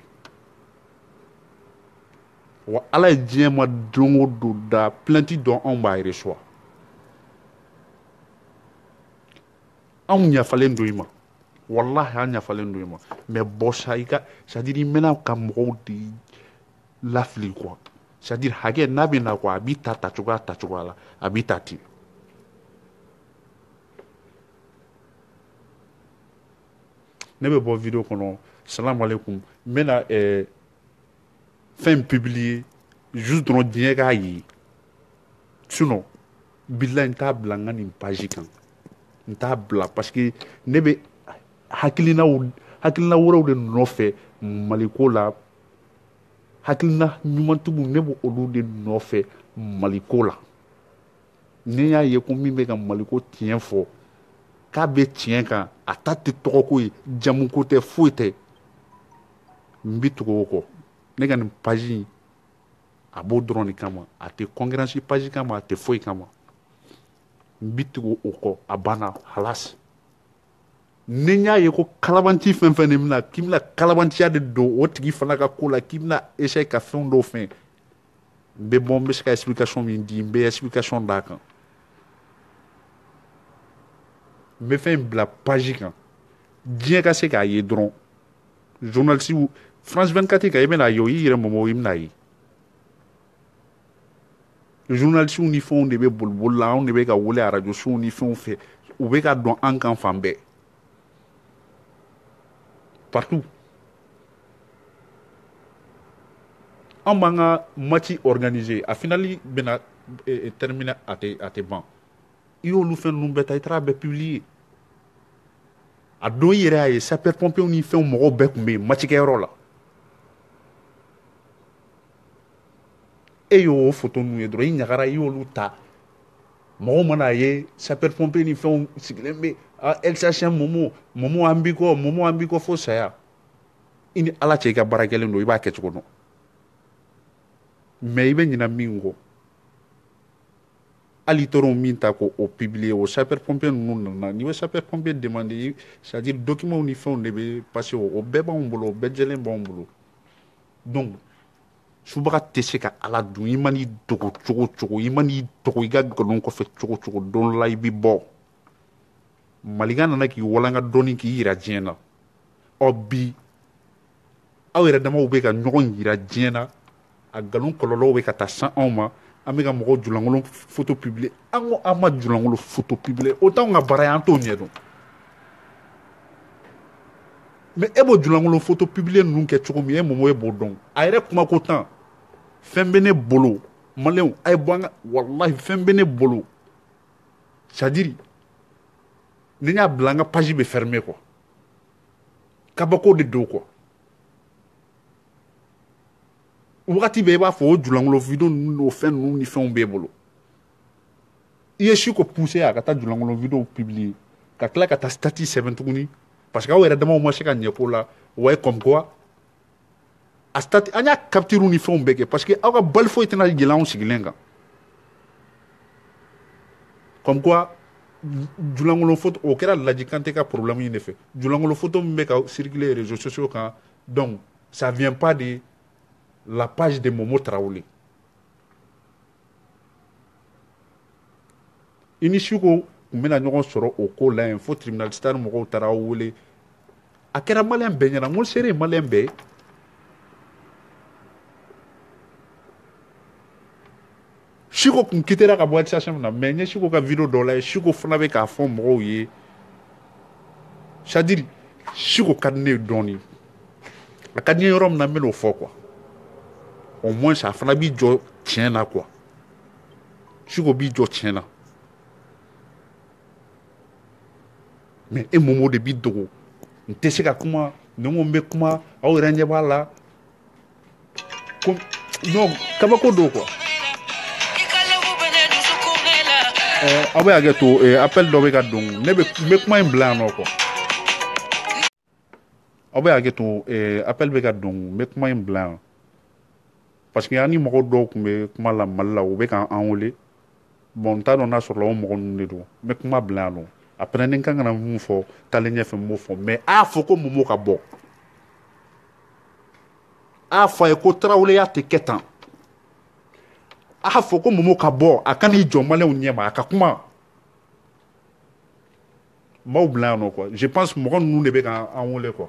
wa ala ye diɲɛ ma don o don da plainte dɔn anw b'a reçoit anw yafalen don i ma wallahi an yafalen don i ma mais bon sa i ka c'est à dire i mɛna ka mɔgɔw de lafili quoi c'est à dire hakɛ n'a bɛ na quoi a b'i ta cogoya la a b'i ta ten ne bɛ bɔ video kɔnɔ salam alaikum n bɛna fɛn publier juste dɔrɔn diɲɛ k'a ye sinon bilahi n t'a bila n ka nin page kan n t'a bila parce que ne bɛ hakilina wɛrɛw de nɔfɛ maliko la hakilina ɲumantigiw ne bɛ olu de nɔfɛ maliko la ne y'a ye ko min bɛ ka maliko tiɲɛ fɔ k'a bɛ tiɲɛ kan a ta tɛ tɔgɔko ye jamuko tɛ foyi tɛ n bɛ tugu o kɔ ne ka nin page a b'o dɔrɔn de kama a tɛ concurrence page kama a tɛ foyi kama n bɛ tugu o kɔ a banna halas ni n y'a ye ko kalabanci fɛn fɛn de bɛna k'i bɛna kalabanciya de don o tigi fana ka ko la k'i bɛna essayer ka fɛn dɔw fɛn n bɛ bɔ n bɛ se ka explication min di n bɛ explication d'a kan n bɛ fɛn bila page kan diɲɛ ka se k'a ye dɔrɔn journaliste France 24 kan i bɛna ye o y'i yɛrɛ mɔmɔ i bɛna ye journaliste ni fɛnw de bɛ boliboli la anw de bɛ ka wele radio sow ni fɛnw fɛ u bɛ ka dɔn an kan fan bɛɛ partout an b'an ka match organiser a finali bɛna terminer a tɛ ban i y'olu fɛn ninnu bɛɛ ta i taara bɛɛ publier a don i yɛrɛ y'a ye sapeur pompier ni fɛnw mɔgɔw bɛɛ tun bɛ yen matchkɛyɔrɔ la e y'o photo ninnu ye dɔrɔn i ɲagara i y'olu ta mɔgɔw mana ye sapeur pompier ni fɛnw sigilen bɛ Elsacien Momo an b'i kɔ fo saya i ni ala cɛ i ka baara kɛlen don i b'a kɛ cogo dɔn mais i bɛ ɲinɛ min kɔ hali tɔɔrɔ min ta ko o publier o sapeur pompier ninnu nana n'i bɛ sapeur pompier demander c'est à dire documents ni fɛnw de bɛ passer o bɛɛ b'anw bolo o bɛɛ jɛlen b'anw bolo donc subaga tɛ se ka ala dun i man'i dogo cogo cogo i man'i dogo i ka nkalon kɔfɛ cogo cogo don dɔ la i bɛ bɔ malikan nana k'i walanga dɔɔni k'i yira diɲɛ na bi aw yɛrɛ damaw bɛ ka ɲɔgɔn yira diɲɛ na a nkalon kɔlɔlɔw bɛ ka taa san anw ma an bɛ ka mɔgɔw julankolon photo publier an ko an ma julankolon photo publier o t'anw ka baara ye an t'o ɲɛ dɔn mais e b'o julankolon photo publier ninnu kɛ cogo min e mɔmɔ e b'o dɔn a yɛrɛ kuma ko tan fɛn bɛ ne bolo maliyɛnw a ye bɔ an ka walahi fɛn bɛ ne bolo c'est à dire ni y'a bila an ka page bɛ fermer quoi kabako de don quoi wagati bɛɛ i b'a fɔ o julankolon video ninnu n'o fɛn ninnu ni fɛnw b'e bolo i ye si ko pousser a ka taa julankolon video publier ka tila ka taa statut sɛbɛn tuguni parce que aw yɛrɛ damaw ma se ka ɲɛ ko la ouais comme quoi a statut an y'a capture ni fɛnw bɛɛ kɛ parce que aw ka bali foyi tɛna yɛlɛ anw sigilen kan comme quoi julankolon photo o kɛra Laji Kante ka problème in de fɛ julankolon photo min bɛ ka circuler réseaux sociaux kan donc ça vient pas de la page de Momo Traoré i ni Suko tun bɛna ɲɔgɔn sɔrɔ o ko la yen fo tribunal star mɔgɔw taara aw wele a kɛra maliyɛn bɛɛ ɲɛna n ko seere ye maliyɛn bɛɛ ye Chiko kun kitera ka bɔ situation na mais n ye Chiko ka vidéo dɔ lajɛ Chiko fana bɛ k'a fɔ mɔgɔw ye c'est à dire Chiko ka di ne ye dɔɔni a ka di n ye yɔrɔ min na n bɛ n'o fɔ quoi au moins a fana b'i jɔ tiɲɛ na quoi Chiko b'i jɔ tiɲɛ na mais e Momo de b'i dogo n tɛ se ka kuma ni n ko n bɛ kuma aw yɛrɛ ɲɛ b'a la ko non kabako don quoi. Aw bɛ hakɛ to appel dɔ bɛ ka don ne bɛ kuma in bila yan nɔ quoi aw bɛ hakɛ to appel bɛ ka don n bɛ kuma in bila yan parce que an ni mɔgɔ dɔw tun bɛ kuma la Mali la u bɛ k'an wele bon n t'a dɔn n'a sɔrɔ o mɔgɔ ninnu de don n bɛ kuma bila yan nɔ après ni n kan ka na mun fɔ taalen ɲɛfɛ n b'o fɔ mais a y'a fɔ ko Momo ka bɔ a y'a fɔ a ye ko Taraweleya tɛ kɛ tan a y'a fɔ ko Momo ka bɔ a ka n'i jɔ maliyɛnw ɲɛma a ka kuma n b'aw bila yan nɔ quoi je pense mɔgɔ ninnu de bɛ k'an wele quoi